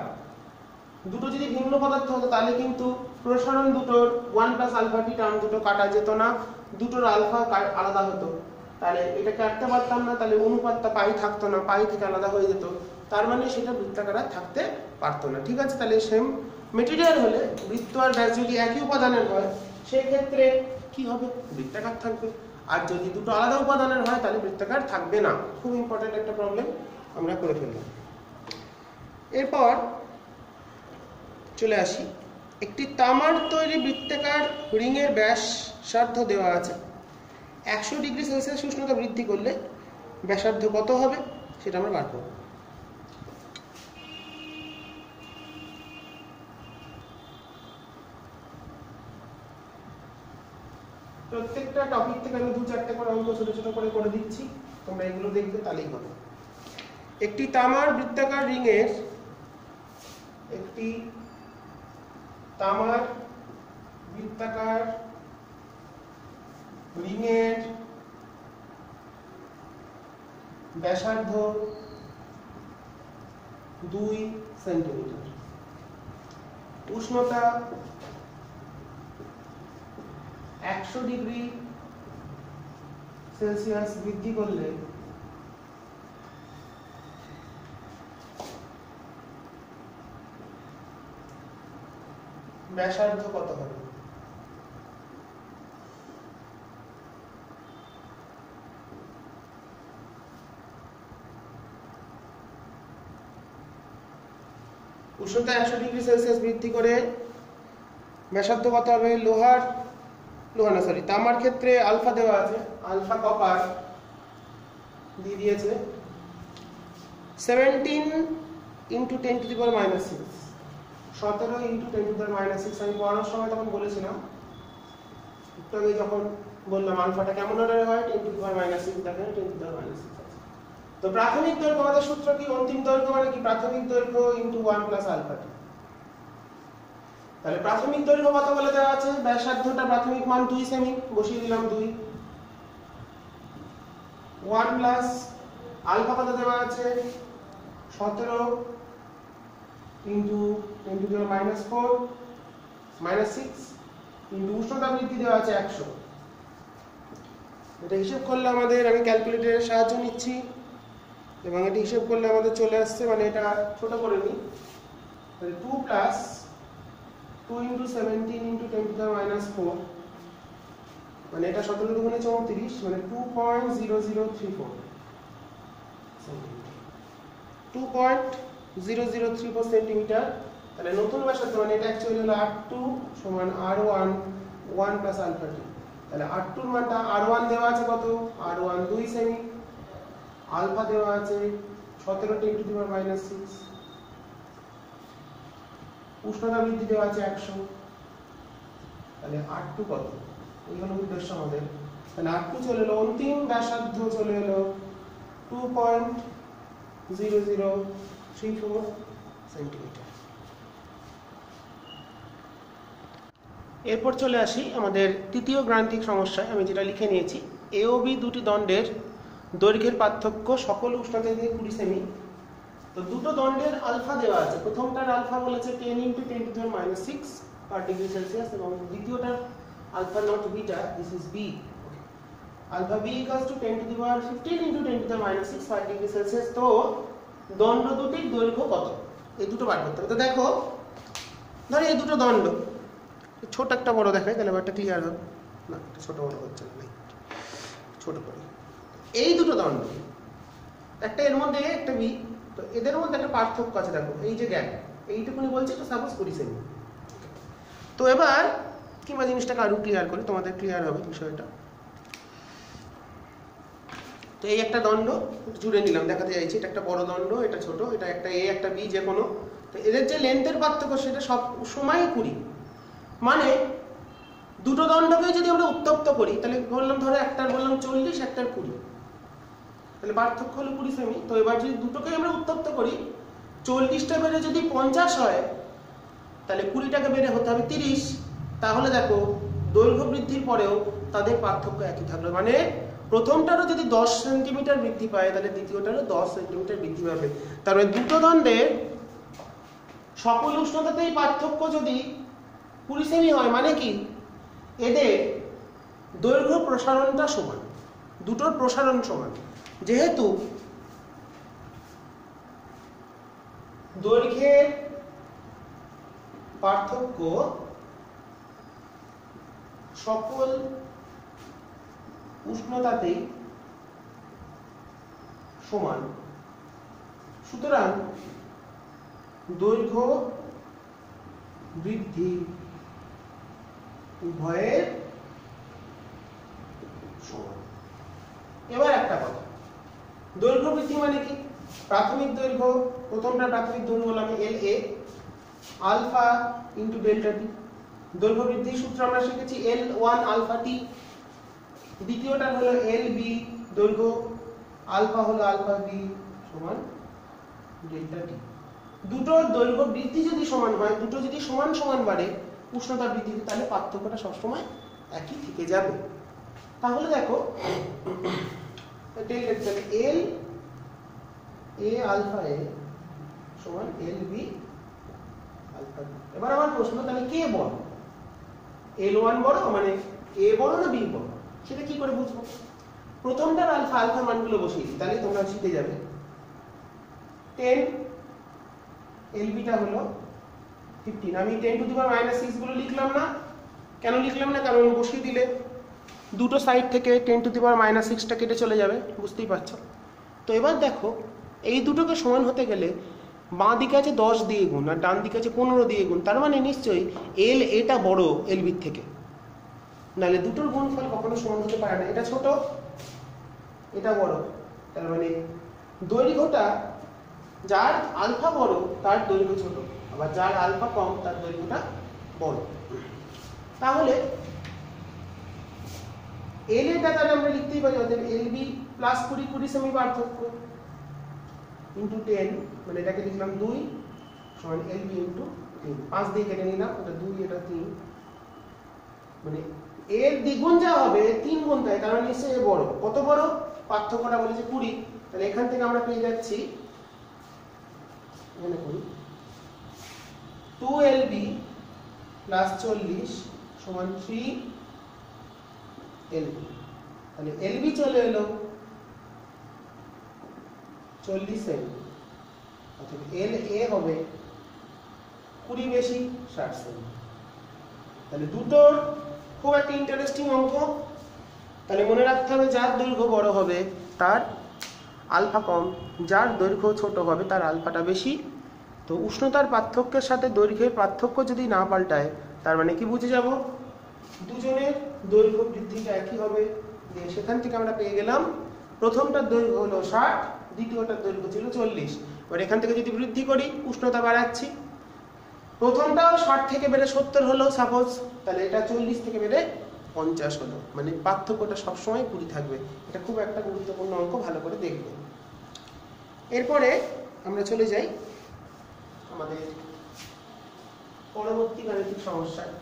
দুটো যদি ভিন্ন পদার্থ হতো তাহলে কিন্তু প্রসারণ দুটোর 1 প্লাস আলফা টি টার্ম দুটো কাটা যেত না, দুটোর আলফা আলাদা হতো, তাহলে এটা কাটতে পারতাম না, তাহলে অনুপাতটা পাই থাকতো না, পাই থেকে আলাদা হয়ে যেত, তার মানে সেটা বৃত্তাকার থাকতে পারতো না। ঠিক আছে, তাহলে সেম মেটেরিয়াল হলে বৃত্ত আর ব্যাস যদি একই উপাদানের হয় সেই ক্ষেত্রে কি হবে? বৃত্তাকার থাকবে। আর যদি দুটো আলাদা উপাদানের হয় তাহলে বৃত্তাকার থাকবে না। খুব ইম্পর্টেন্ট একটা প্রবলেম আমরা করে ফেললাম। এরপর চলে আসি, একটি তামার তৈরি বৃত্তাকার রিং এর ব্যাসার্ধ দেওয়া আছে, 100 ডিগ্রি সেলসিয়াস উষ্ণতা বৃদ্ধি করলে ব্যাসার্ধ কত হবে সেটা আমরা বার করব। প্রত্যেকটা টপিক থেকে আমি 2-4টে করে অঙ্ক ছোট ছোট করে করে দিচ্ছি, তোমরা এগুলো দেখবে তাহলেই হবে। একটি তামার বৃত্তাকার রিং এর ব্যাসার্ধ 2 সেন্টিমিটার, উষ্ণতা 100 ডিগ্রি সেলসিয়াস বৃদ্ধি করলে ব্যাসার্ধ কত হবে? উষ্ণতা 100 ডিগ্রি সেলসিয়াস বৃদ্ধি করে ব্যাসার্ধ কত হবে? তামার ক্ষেত্রে আলফা দেওয়া আছে, আলফা কপার দিয়ে দিয়েছে 17 × 10⁻⁻6, 17 × 10⁻⁶। আমি পড়ানোর সময় তখন বলেছিলাম, একটু আগে যখন বললাম আলফাটা কেমন অর্ডারে হয়, 10⁻⁻6, দেখেন 10⁻⁶। তো প্রাথমিক দৈর্ঘ্য আমাদের সূত্র কি? অন্তিম দৈর্ঘ্য মানে কি? প্রাথমিক দৈর্ঘ্য × 1 + আলফা। তাহলে প্রাথমিক দৈর্ঘ্য কত বলে দেওয়া আছে? ব্যাসার্ধটা প্রাথমিক মান 2 সেমি, বসিয়ে দিলাম 2। 1 প্লাস আলফা কত দেওয়া আছে? 17 × 10⁻⁴ -6 কিন্তু উষ্ণতা বৃদ্ধি দেওয়া আছে 100। এটা হিসাব করলে আমাদের, আমি ক্যালকুলেটরের সাহায্য নিচ্ছি এবং এটা হিসাব করলে আমাদের চলে আসছে, মানে এটা ছোট করে নিই, 2 প্লাস 2 × 17 × 10⁻⁴, মানে এটা 17 দুগুণে 34, মানে 2.0034 সেন্টিমিটার, 2.0034 সেন্টিমিটার। তাহলে নতুন ব্যাসার্ধ মানে এটা অ্যাকচুয়ালি হলো R2 = R1 1 + আলফা t। তাহলে R2 এর মানটা, R1 দেওয়া আছে কত? R1 2 সেমি, আলফা দেওয়া আছে 17 × 10⁻⁶, উষ্ণতা বৃদ্ধি দেওয়া আছে 100। তাহলে R2 কত? এই হলো উদ্দেশ্য আমাদের। তাহলে R2 চলে এলো, অন্তিম ব্যাসার্ধ চলে এলো 2.0034 সেন্টিমিটার। এরপর চলে আসি আমাদের তৃতীয় গাণিতিক সমস্যায়। আমি যেটা লিখে নিয়েছি, এ ও বি দুটি দণ্ডের দৈর্ঘ্যের পার্থক্য সকল উষ্ণতা দিয়ে 20 সেমি। তো দুটো দণ্ডের আলফা দেওয়া আছে, প্রথমটার আলফা বলেছে 10 × 10⁻⁶ পার ডিগ্রি সেলসিয়াস, এবং দ্বিতীয়টার alpha naught beta, this is B, alpha B = 10⁻15 × 10⁻⁶ per degree Celsius. তো দণ্ড দুটির দৈর্ঘ্য কত, এই দুটো বার করতে হবে। তো দেখো, ধরো এই দুটো দণ্ড, ছোট একটা বড় দেখাই, তাহলে ব্যাপারটা ক্লিয়ার হবে। না, ছোট বড় হচ্ছে না, ছোট করি। এই দুটো দণ্ড, একটা এর মধ্যে এ, একটা বি, তো এদের মধ্যে একটা পার্থক্য আছে। দেখো এই যে গ্যাপ, এইটুকুনি বলছি, তো সাপোজ 20 সেমি। তো এবার কিংবা জিনিসটাকে আরো ক্লিয়ার করি, তোমাদের ক্লিয়ার হবে বিষয়টা। তো এই একটা দণ্ড জুড়ে নিলাম, দেখাতে চাইছি এটা একটা বড় দণ্ড, এটা ছোট, এটা একটা এ একটা বি, যে কোনো। তো এদের যে লেন্থের পার্থক্য সেটা সব সময় 20, মানে দুটো দণ্ডকে যদি আমরা উত্তপ্ত করি, তাহলে বললাম ধরো একটার বললাম 40, একটার 20, তাহলে পার্থক্য হলো 20 সেমি। তো এবার যদি দুটোকে আমরা উত্তপ্ত করি, 40টা বেড়ে যদি 50 হয়, তাহলে 20টাকে বেড়ে হতে হবে 30। তাহলে দেখো দৈর্ঘ্য বৃদ্ধির পরেও তাদের পার্থক্য একই থাকলো, মানে প্রথমটারও যদি 10 সেন্টিমিটার বৃদ্ধি পায়, তাহলে দ্বিতীয়টারও 10 সেন্টিমিটার বৃদ্ধি পাবে। তার মানে দুটো দণ্ডের সকল উষ্ণতাতেই পার্থক্য যদি 20 সেমি হয়, মানে কি এদের দৈর্ঘ্য প্রসারণটা সমান, দুটোর প্রসারণ সমান। যেহেতু দৈর্ঘ্যের পার্থক্য সকল উষ্ণতাতেই সমান, সুতরাং দৈর্ঘ্য বৃদ্ধি উভয়ের সমান। এবার একটা কথা, দৈর্ঘ্য বৃদ্ধি মানে কি? প্রাথমিক দৈর্ঘ্য, প্রথমটা প্রাথমিক দৈর্ঘ্য বললাম LA, আলফা × ডেল্টা টি। দৈর্ঘ্য বৃদ্ধির সূত্র আমরা শিখেছি L1 আলফা টি। দ্বিতীয়টা হলো LB, দৈর্ঘ্য আলফা হলো আলফা বি সমান ডেল্টা টি। দুটোর দৈর্ঘ্য বৃদ্ধি যদি সমান হয়, দুটো যদি সমান সমান বাড়ে উষ্ণতা বৃদ্ধি, তাহলে পার্থক্যটা সবসময় একই থেকে যাবে। তাহলে দেখো L A আলফা A সমান LB আলফা বি। এবার আমার প্রশ্ন, তাহলে কে বড়? L1 বড়, মানে এ বড় না বি বড় সেটা কি করে বুঝবো? প্রথমটার আলফা আলফা মানগুলো বসিয়ে দিই, তাহলে তোমরা শিখে যাবে। 10 এলবিটা হলো 15, আমি 10 টু দি পাওয়ার মাইনাস 6 গুলো লিখলাম না। কেন লিখলাম না? কারণ বসিয়ে দিলে দুটো সাইড থেকে 10 টু দি পাওয়ার মাইনাস 6টা কেটে চলে যাবে, বুঝতেই পারছো। তো এবার দেখো এই দুটোকে সমান হতে গেলে বাঁ দিকে আছে 10 দিয়ে গুণ আর ডান দিকে আছে 15 দিয়ে গুণ, তার মানে নিশ্চয়ই এল এটা বড় এল বির থেকে, নাহলে দুটোর গুণফল কখনো সমান হতে পারে না। এটা ছোট এটা বড়, তার মানে দৈর্ঘ্যটা যার আলফা বড় তার দৈর্ঘ্য ছোট, আবার যার আলফা কম তার দৈর্ঘ্যটা বড়। তাহলে এল এটা তাহলে আমরা লিখতেই পারি অতএব এল বি প্লাস 20 20 সেমি পার্থক্য ইন্টু 10, মানে এটাকে লিখলাম 2 সমান এল বি ইন্টু 3, 5 দিয়ে কেটে নিলাম, এটা 2 এটা 3, মানে এর দ্বিগুণ যা হবে 3 গুণ তাই, কারণ নিশ্চয়ই এ বড়। কত বড়? পার্থক্যটা বলেছে 20, তাহলে এখান থেকে আমরা পেয়ে যাচ্ছি এখানে করি 2lb প্লাস 40 সমান 3lb, তাহলে lb চলে এলো 40 সেমি, অর্থাৎ la হবে 20 বেশি 60 সেমি। তাহলে দুটোর খুব একটা ইন্টারেস্টিং অঙ্ক। তাহলে মনে রাখতে হবে যার দৈর্ঘ্য বড় হবে তার আলফা কম, যার দৈর্ঘ্য ছোট হবে তার আলফাটা বেশি। তো উষ্ণতার পার্থক্যের সাথে দৈর্ঘ্যের পার্থক্য যদি না পাল্টায় তার মানে কি বুঝে যাব? দুজনের দৈর্ঘ্য বৃদ্ধিটা একই হবে। সেখান থেকে আমরা পেয়ে গেলাম প্রথমটার দৈর্ঘ্য হলো 60, দ্বিতীয়টার দৈর্ঘ্য ছিল 40। এবার এখান থেকে যদি বৃদ্ধি করি উষ্ণতা বাড়াচ্ছি, প্রথমটাও 60 থেকে বেড়ে 70 হলো সাপোজ, তাহলে এটা 40 থেকে বেড়ে 50 হলো, মানে পার্থক্যটা সবসময় 20 থাকবে। এটা খুব একটা গুরুত্বপূর্ণ অঙ্ক, ভালো করে দেখবে। এরপরে আমরা চলে যাই আমাদের পরবর্তী গাণিতিক সমস্যায়।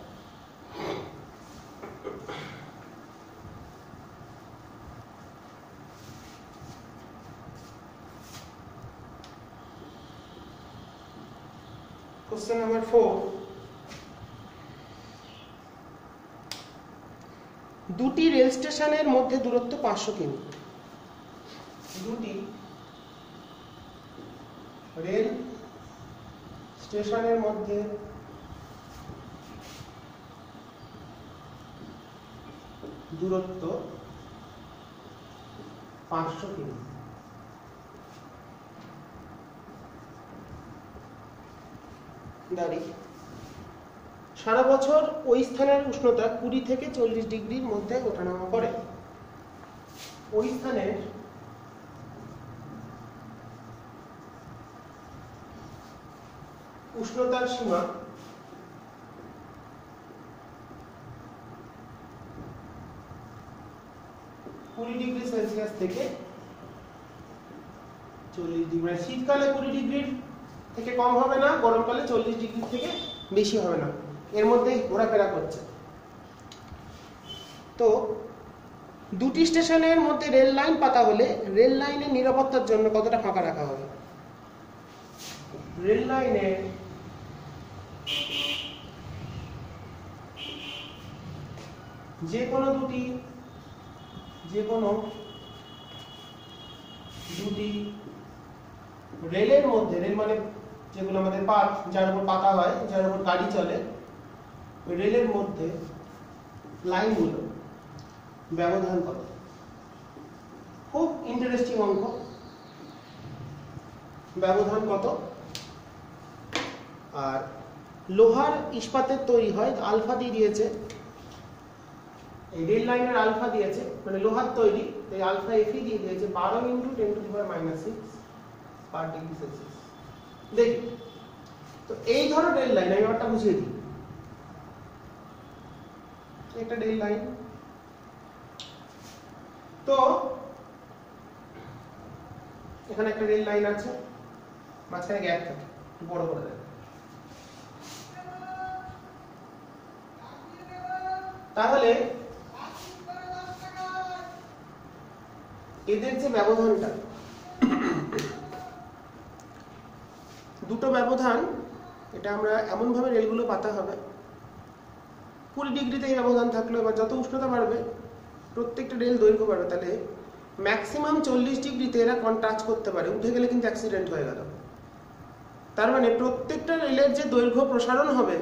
কোশ্চেন নাম্বার 4, দুটি রেল স্টেশনের মধ্যে দূরত্ব 500 কিমি। দুটি রেল স্টেশনের মধ্যে দূরত্ব 500 কিমি। দাঁড়ি সারা বছর ওই স্থানের উষ্ণতা 20 থেকে 40 ডিগ্রির মধ্যে ওঠানামা করে। ওই স্থানের উষ্ণতার সীমা 20 ডিগ্রি সেলসিয়াস থেকে 40 ডিগ্রি, শীতকালে 20 ডিগ্রির থেকে কম হবে না, গরমকালে 40 ডিগ্রি থেকে বেশি হবে না, এর মধ্যেই ঘোরাফেরা করছে। তো দুটি স্টেশনের মধ্যে রেল লাইন পাতা হলে রেল লাইনের নিরাপত্তার জন্য কতটা ফাঁকা রাখা হবে? রেল লাইনের যে কোনো দুটি রেলের মধ্যে, রেল মানে যেগুলো আমাদের পাত, যার উপর পাতা হয়, যার উপর গাড়ি চলে, ওই রেলের মধ্যে লাইনগুলো ব্যবধান কত? খুব ইন্টারেস্টিং অঙ্ক। ব্যবধান কত? আর লোহার ইস্পাতের তৈরি হয়, আলফা দিয়ে দিয়েছে, এই রেল লাইনের আলফা দিয়েছে, মানে লোহার তৈরি, এই আলফা এফি দিয়ে দিয়েছে 12 × 10⁻⁻6 পার ডিগ্রি সেলসিয়াস। দেখি তো এই ধরো রেল লাইন, আমি একটা বুঝিয়ে দিই। একটা রেল লাইন, তো এখানে একটা রেল লাইন আছে, মাঝখানে গ্যাপ থাকে, একটু বড় করে দেয়। তাহলে এদের যে ব্যবধানটা, দুটো ব্যবধান, এটা আমরা এমন ভাবে রেলগুলো পাতা হবে 20 ডিগ্রিতে এই ব্যবধান থাকলো। এবার যত উষ্ণতা বাড়বে প্রত্যেকটা রেল দৈর্ঘ্য বাড়বে, তাহলে ম্যাক্সিমাম 40 ডিগ্রিতে এরা টাচ করতে পারে, উঠে গেলে কিন্তু অ্যাক্সিডেন্ট হয়ে গেল। তার মানে প্রত্যেকটা রেলের যে দৈর্ঘ্য প্রসারণ হবে,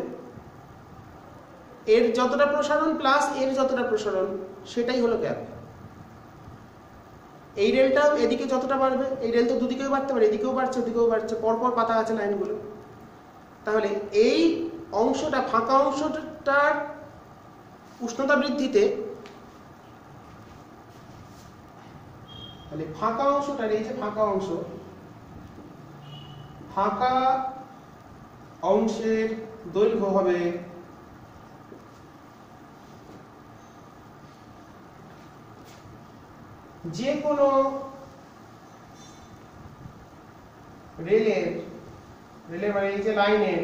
এর যতটা প্রসারণ প্লাস এর যতটা প্রসারণ, সেটাই হলো গ্যাপ। এই রেলটা এদিকে যতটা বাড়বে, এই রেল তো দুদিকেও বাড়তে পারে, এদিকেও বাড়ছে ওদিকেও বাড়ছে, পরপর পাতা আছে লাইনগুলো। তাহলে এই অংশটা, ফাঁকা অংশটার উষ্ণতা বৃদ্ধিতে, তাহলে ফাঁকা অংশটার, এই যে ফাঁকা অংশ, ফাঁকা অংশের দৈর্ঘ্য হবে যে কোনো রেলের মানে এই যে লাইনের,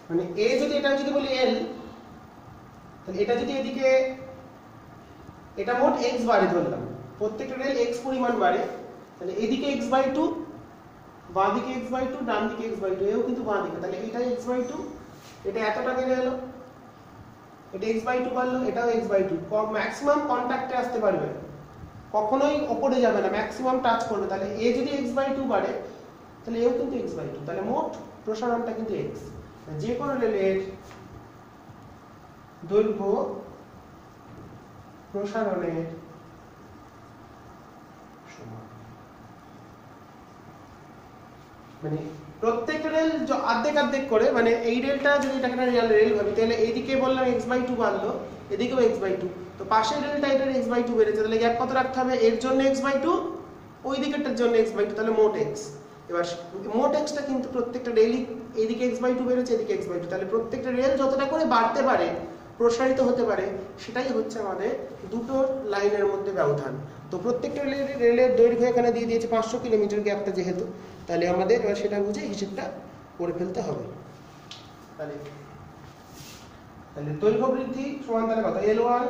মানে এ যদি, এটা যদি বলি এল, তাহলে এটা যদি এদিকে, এটা মোট এক্স বাড়ে ধরলাম, প্রত্যেকটা রেল এক্স পরিমাণ বাড়ে, তাহলে এদিকে x/2, বাঁ দিকে x/2, ডান দিকে x/2, এও কিন্তু বাঁ দিকে, তাহলে এটা x/2, এটা এতটা বেড়ে গেল, এটা x/2 বাড়লো, এটাও x/2, ম্যাক্সিমাম কন্টাক্টে আসতে পারবে, কখনোই ওপরে যাবে না, ম্যাক্সিমাম টাচ করবে। তাহলে এ যদি x/2 বাড়ে, তাহলে এও কিন্তু x/2, তাহলে মোট প্রসারণটা কিন্তু x। যে কোনো রেলের দৈর্ঘ্য প্রসারণের সমান, মানে প্রত্যেকটা রেল অর্ধেক অর্ধেক করে, মানে এই রেলটা যদি এটাকে রেল ভাবি, তাহলে এইদিকে বললাম x/2 বাড়লো, এদিকেও x/2, তো পাশের রেলটা এটার x/2 বেড়েছে, তাহলে গ্যাপ কত রাখতে হবে? এর জন্য x/2, ওই দিকেরটার জন্য x/2, তাহলে মোট x। এবার মোট xটা কিন্তু প্রত্যেকটা রেলই, এইদিকে x/2 বেড়েছে, এদিকে x/2, তাহলে প্রত্যেকটা রেল যতটা করে বাড়তে পারে, প্রসারিত হতে পারে, সেটাই হচ্ছে আমাদের দুটো লাইনের মধ্যে ব্যবধান। তো প্রত্যেকটা রেলের দৈর্ঘ্য এখানে দিয়ে দিয়েছে 500 কিলোমিটার গ্যাপটা যেহেতু, তাহলে আমাদের এবার সেটা বুঝে হিসেবটা করে ফেলতে হবে। তাহলে দৈর্ঘ্য বৃদ্ধি সমান তাহলে কত? L1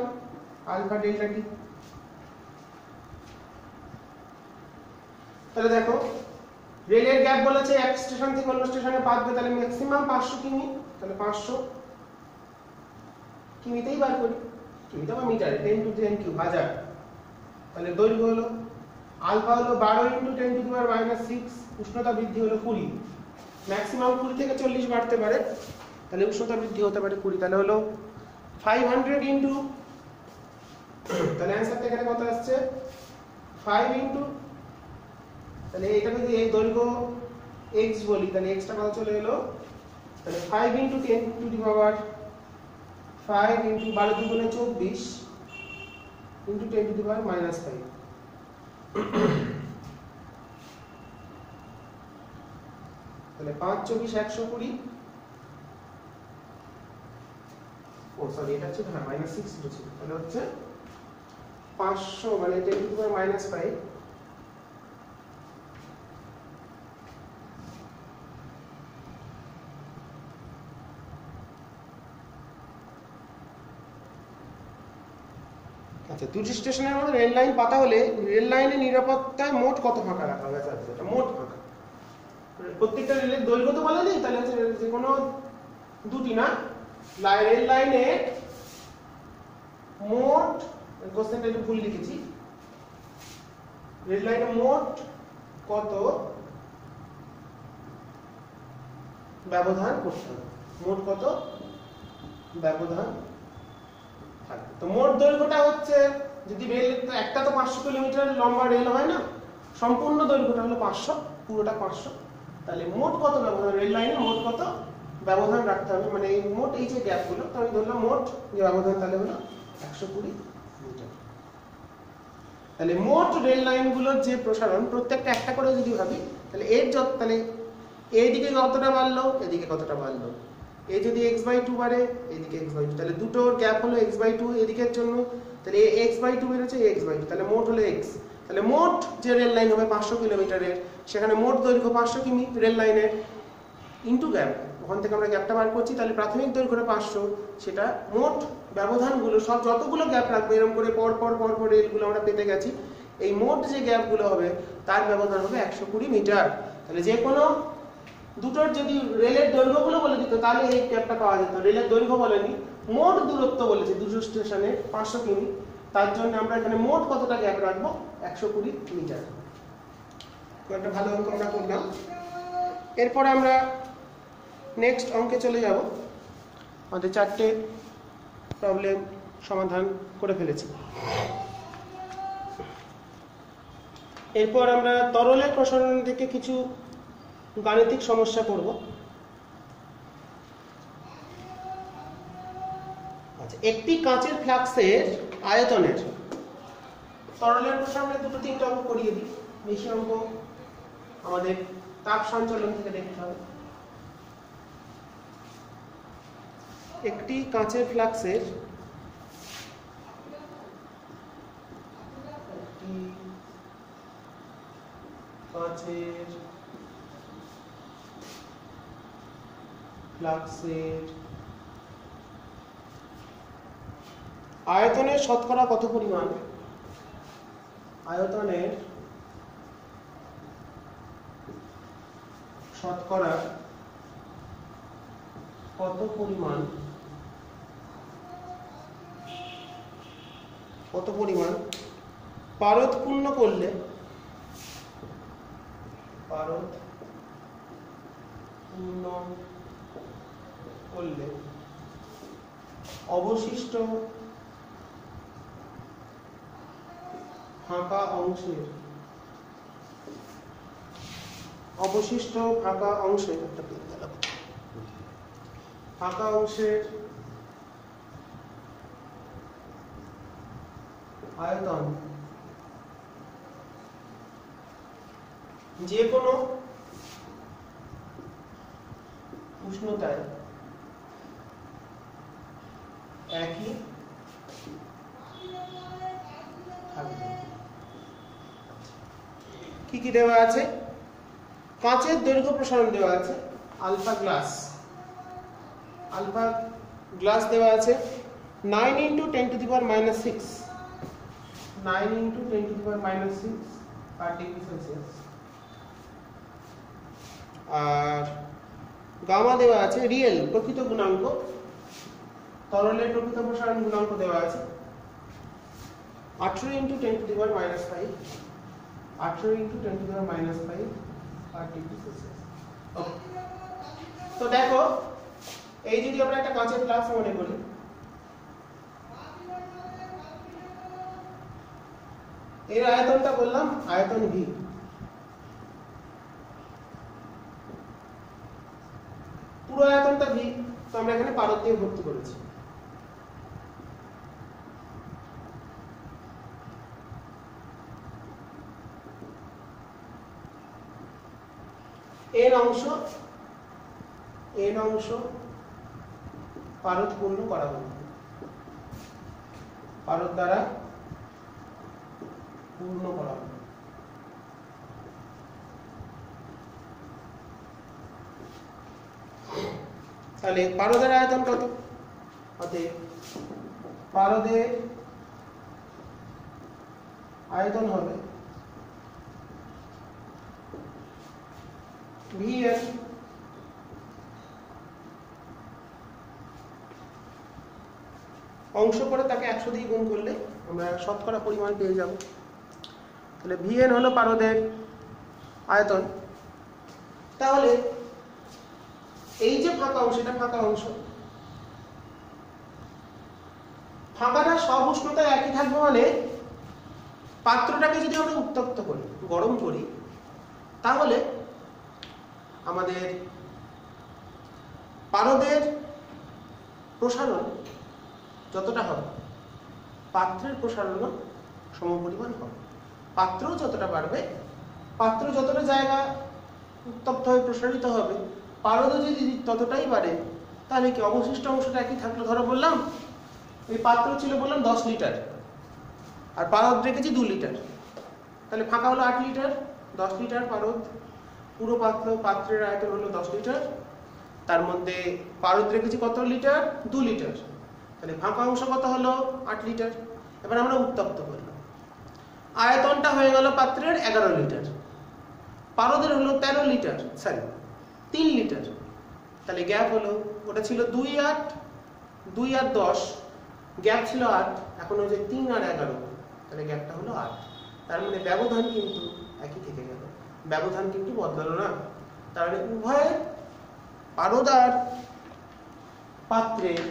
alpha delta t. তাহলে দেখো রেলের গ্যাপ বলেছে এক স্টেশন থেকে অন্য স্টেশনে বাঁধবে, তাহলে ম্যাক্সিমাম 500 কিমি, তাহলে 500 কিমিতেই বার করি, কিমিতে বা মিটারে, 10 টু দি n কিউব, 1000। তাহলে দৈর্ঘ্য হলো আলফা হলো 12 × 10⁻⁻6, উষ্ণতা বৃদ্ধি হলো 20, ম্যাক্সিমাম 20 থেকে 40 বাড়তে পারে, তাহলে উষ্ণতা বৃদ্ধি হতে পারে 20, তাহলে হলো 500 ইনটু, তাহলে অ্যানসারটা এখানে কত আসছে? 5 ইনটু, তাহলে এটা যদি এই দৈর্ঘ্য x বলি, তাহলে x টা কত চলে এলো? তাহলে 5 × 10⁻5 ইনটু 12 দুগুণে 24 ইনটু 10⁻⁻5, তাহলে 5 24 120, ও সরি এটা হচ্ছে, হ্যাঁ -6 ছিল, তাহলে হচ্ছে 500 মানে 10⁻⁻5, আচ্ছা দুটি স্টেশনের মধ্যে রেল লাইন পাতা হলে রেল লাইনের নিরাপত্তায় মোট কত ফাঁকা রাখা হবে? এটা মোট ফাঁকা, প্রত্যেকটা রেলের দৈর্ঘ্য তো বলা নেই, তাহলে হচ্ছে যে কোনো দুটি না, রেল লাইনে মোট, কোশ্চেনটা একটু ভুল লিখেছি, রেল লাইনে মোট কত ব্যবধান করতে হবে, মোট কত ব্যবধান থাকবে। তো মোট দৈর্ঘ্যটা হচ্ছে, যদি রেল একটা তো 500 কিলোমিটার লম্বা রেল হয় না, সম্পূর্ণ দৈর্ঘ্যটা হলো 500, পুরোটা 500, তাহলে মোট কত ব্যবধান, রেল লাইনে মোট কত ব্যবধান রাখতে হবে, মানে এই মোট এই যে গ্যাপগুলো, তো আমি ধরলাম মোট যে ব্যবধান তাহলে হলো 120 মিটার। তাহলে মোট রেল লাইনগুলোর যে প্রসারণ, প্রত্যেকটা একটা করে যদি ভাবি, তাহলে এর তাহলে এইদিকে কতটা বাড়লো, এদিকে কতটা বাড়লো, এই যদি x/2 বাড়ে, এদিকে x/2, তাহলে দুটোর গ্যাপ হলো x/2 এদিকের জন্য, তাহলে x/2 বেড়েছে, x/2, তাহলে মোট হলো x। তাহলে মোট যে রেল লাইন হবে 500 কিলোমিটারের, সেখানে মোট দৈর্ঘ্য 500 কিমি রেল লাইনের ইনটু গ্যাপ, ওখান থেকে আমরা গ্যাপটা বার করছি, তাহলে প্রাথমিক দৈর্ঘ্যটা 500, সেটা মোট ব্যবধানগুলো সব যতগুলো গ্যাপ রাখবে এরকম করে পর পর পর পর রেলগুলো আমরা পেতে গেছি, এই মোট যে গ্যাপগুলো হবে তার ব্যবধান হবে 120 মিটার। তাহলে যে কোনো দুটোর যদি রেলের দৈর্ঘ্যগুলো বলে দিত তাহলে এই ক্যাপটা পাওয়া যেত। রেলের দৈর্ঘ্য বলেনি, মোট দূরত্ব বলেছে দুটো স্টেশনে 500 কিমি। তার জন্য আমরা এখানে মোট কতটা গ্যাপ রাখবো, 120 মিটার। একটা ভালো অঙ্ক আমরা করলাম। এরপরে আমরা নেক্সট অঙ্কে চলে যাব। আমাদের 4টে প্রবলেম সমাধান করে ফেলেছি। এরপর আমরা তরলের প্রসারণ থেকে কিছু গাণিতিক সমস্যা করব। আচ্ছা, একটি কাঁচের ফ্লাক্সের আয়তনের তরলের প্রসারণে 2-3টা অঙ্ক করিয়ে দিই। বেশি অঙ্ক আমাদের তাপ সঞ্চালন থেকে দেখতে হবে। একটি কাঁচের ফ্লাক্সের আয়তনের শতকরা কত পরিমাণ, আয়তনের শতকরা কত পরিমাণ পারদ পূর্ণ করলে অবশিষ্ট ফাঁকা অংশের আয়তন যে কোনো উষ্ণতায় একই থাকবে। কি কি দেওয়া আছে? কাঁচের দৈর্ঘ্য প্রসারণ দেওয়া আছে, আলফা গ্লাস দেওয়া আছে 9 × 10⁻⁻6 ডিগ্রি সেলসিয়াস। আর গামা দেওয়া আছে রিয়েল প্রকৃত গুণাঙ্ক, তরলের প্রকৃত প্রসারণ গুণাঙ্ক দেওয়া আছে 18 × 10⁻⁵, 18 × 10⁻⁵ ডিগ্রি সেলসিয়াস। তো দেখো, এই যদি আমরা একটা কাঁচের ফ্লাক্স মনে করি, এর আয়তনটা বললাম আয়তন ভি। পুরো আয়তনটা ভি, তো আমরা এখানে পারদ দিয়ে ভর্তি করেছি। এর অংশ পারদ পূর্ণ করা হলো, পারদ দ্বারা পূর্ণ করা হলো। তাহলে পারদের আয়তন কত? অতএব পারদের আয়তন হবে VN অংশ করে তাকে 100 দিয়ে গুণ করলে আমরা শতকরা পরিমাণ পেয়ে যাব। তাহলে VN হলো পারদের আয়তন। তাহলে এই যে ফাঁকা অংশ, এটা ফাঁকা অংশ, ফাঁকাটা সব উষ্ণতায় একই থাকবে, মানে পাত্রটাকে যদি আমরা উত্তপ্ত করি, গরম করি, তাহলে আমাদের পারদের প্রসারণ যতটা হবে পাত্রের প্রসারণও সমপরিমাণ হবে। পাত্র যতটা বাড়বে, পাত্র যতটা জায়গা উত্তপ্ত হয়ে প্রসারিত হবে, পারদও যদি ততটাই বাড়ে, তাহলে কি অবশিষ্ট অংশটা একই থাকলো। ধরো বললাম এই পাত্র ছিল বললাম 10 লিটার, আর পারদ রেখেছি 2 লিটার, তাহলে ফাঁকা হলো 8 লিটার, 10 লিটার পারদ। পুরো পাত্রের আয়তন হলো 10 লিটার, তার মধ্যে পারদ রেখেছি কত লিটার? 2 লিটার, তাহলে ফাঁকা অংশ কত হলো? 8 লিটার। এবার আমরা উত্তপ্ত করলাম, আয়তনটা হয়ে গেল পাত্রের 11 লিটার, পারদের হলো 13 লিটার, 3 লিটার। তাহলে গ্যাপ হলো, ওটা ছিল 2 আর 10, গ্যাপ ছিল 8, এখন হচ্ছে 3 আর 11, তাহলে গ্যাপটা হলো 8। তার মানে ব্যবধান কিন্তু একই থেকে গেল, ব্যবধান কিন্তু বদলালো না। তার মানে উভয়ের পারদ আর পাত্রের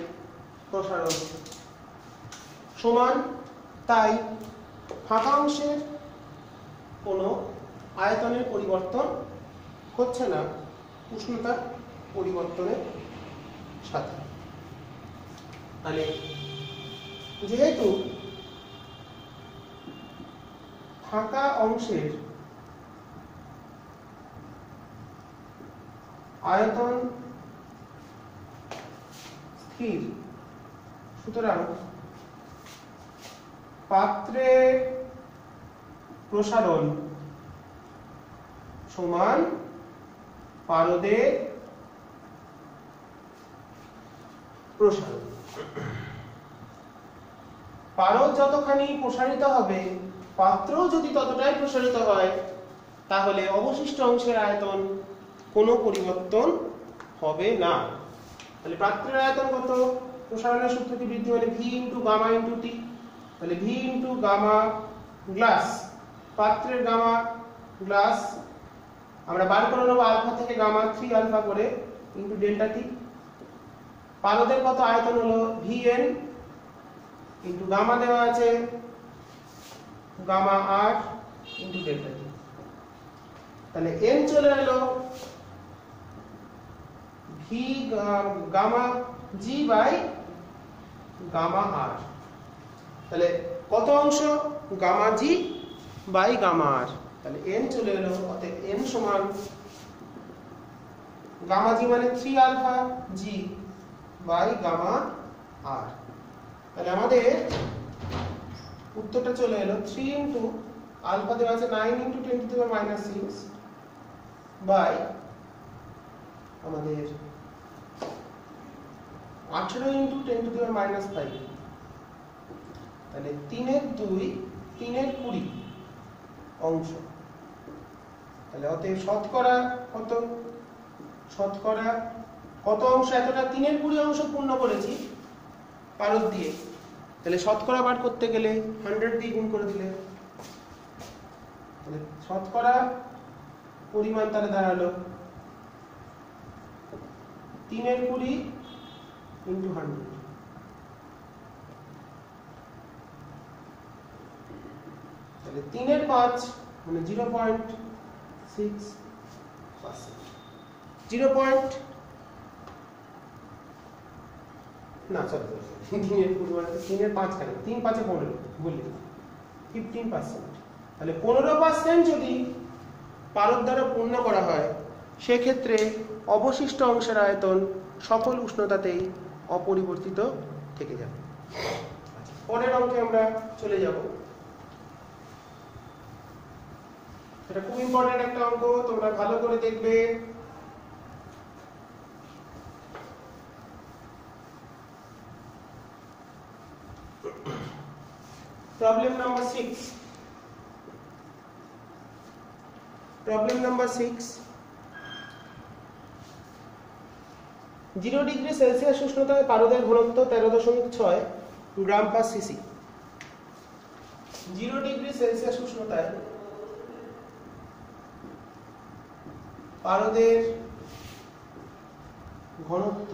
প্রসারণ সমান, তাই ফাঁকা অংশের কোনো আয়তনের পরিবর্তন হচ্ছে না উষ্ণতার পরিবর্তনের সাথে। তাহলে যেহেতু ফাঁকা অংশের আয়তন স্থির, সুতরাং পাত্রের প্রসারণ সমান পারদের প্রসারণ। পারদ যতখানি প্রসারিত হবে, পাত্রও যদি ততটাই প্রসারিত হয়, তাহলে অবশিষ্ট অংশের আয়তন কোনো পরিবর্তন হবে না। তাহলে পাত্রের আয়তন কত? প্রসারণের সূত্রটি বৃদ্ধি মানে V into gamma into t. তাহলে ভি ইন্টু গামা গ্লাস, পাত্রের গামা গ্লাস আমরা বার করে নেবো আলফা থেকে গামা 3 আলফা করে ইন্টু ডেল্টা টি। পারদের কত আয়তন হলো ভি এন ইন্টু গামা দেওয়া আছে gamma R into delta t. তাহলে এন চলে এলো V gamma G by gamma R. তাহলে কত অংশ? Gamma G by gamma R. তাহলে এন চলে এলো, অতএব এন সমান গামা জি মানে 3 alpha G by gamma R. তাহলে আমাদের উত্তরটা চলে এলো 3 ইন্টু আলফা দেওয়া আছে 9 into 10 to the power minus 6 by আমাদের 18 into 10 to the power minus 5। তাহলে 3 এর 2 3 এর 20 অংশ। তাহলে অতএব শতকরা কত? শতকরা কত অংশ? এতটা 3 এর 20 অংশ পূর্ণ করেছি পারদ দিয়ে, তাহলে শতকরা বার করতে গেলে 100 দিয়ে গুণ করে দিলে তাহলে শতকরা পরিমাণ তাহলে দাঁড়ালো 3 এর 20 ইন্টু 100। তাহলে 3 এর 5 মানে 0.6%। 0. না সরি 3 এর পরিমাণ 3 এর 5 কেন? 3 5 এ 15 বললি 15%। তাহলে 15% যদি পারদ দ্বারা পূর্ণ করা হয়, সেক্ষেত্রে অবশিষ্ট অংশের আয়তন সকল উষ্ণতাতেই অপরিবর্তিত থেকে যাবে। পরের অঙ্কে আমরা চলে যাব। এটা খুব ইম্পর্টেন্ট একটা অঙ্ক, তোমরা ভালো করে দেখবে। Problem number 6. Problem number 6. 0 degree Celsius উষ্ণতায় পারদের ঘনত্ব 13.6 gram per CC. 0 degree Celsius উষ্ণতায় পারদের ঘনত্ব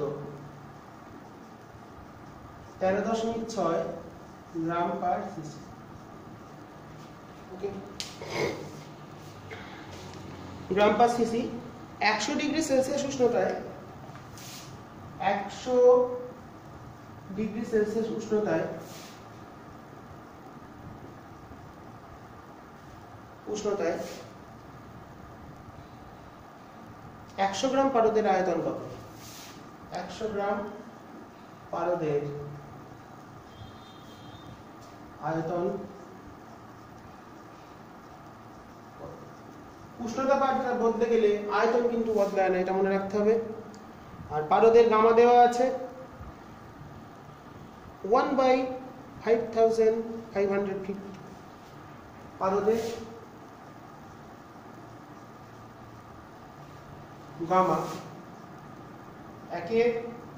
13.6 gram per CC. Okay, gram per CC. 100 degree Celsius উষ্ণতায় 100 ডিগ্রি সেলসিয়াস উষ্ণতায় 100 গ্রাম পারদের আয়তন কত? 100 গ্রাম পারদের আয়তন উষ্ণতা বদলে গেলে আয়তন কিন্তু বদলায় না, এটা মনে রাখতে হবে। আর পারদের গামা দেওয়া আছে 1/5550 পারদের গামা একে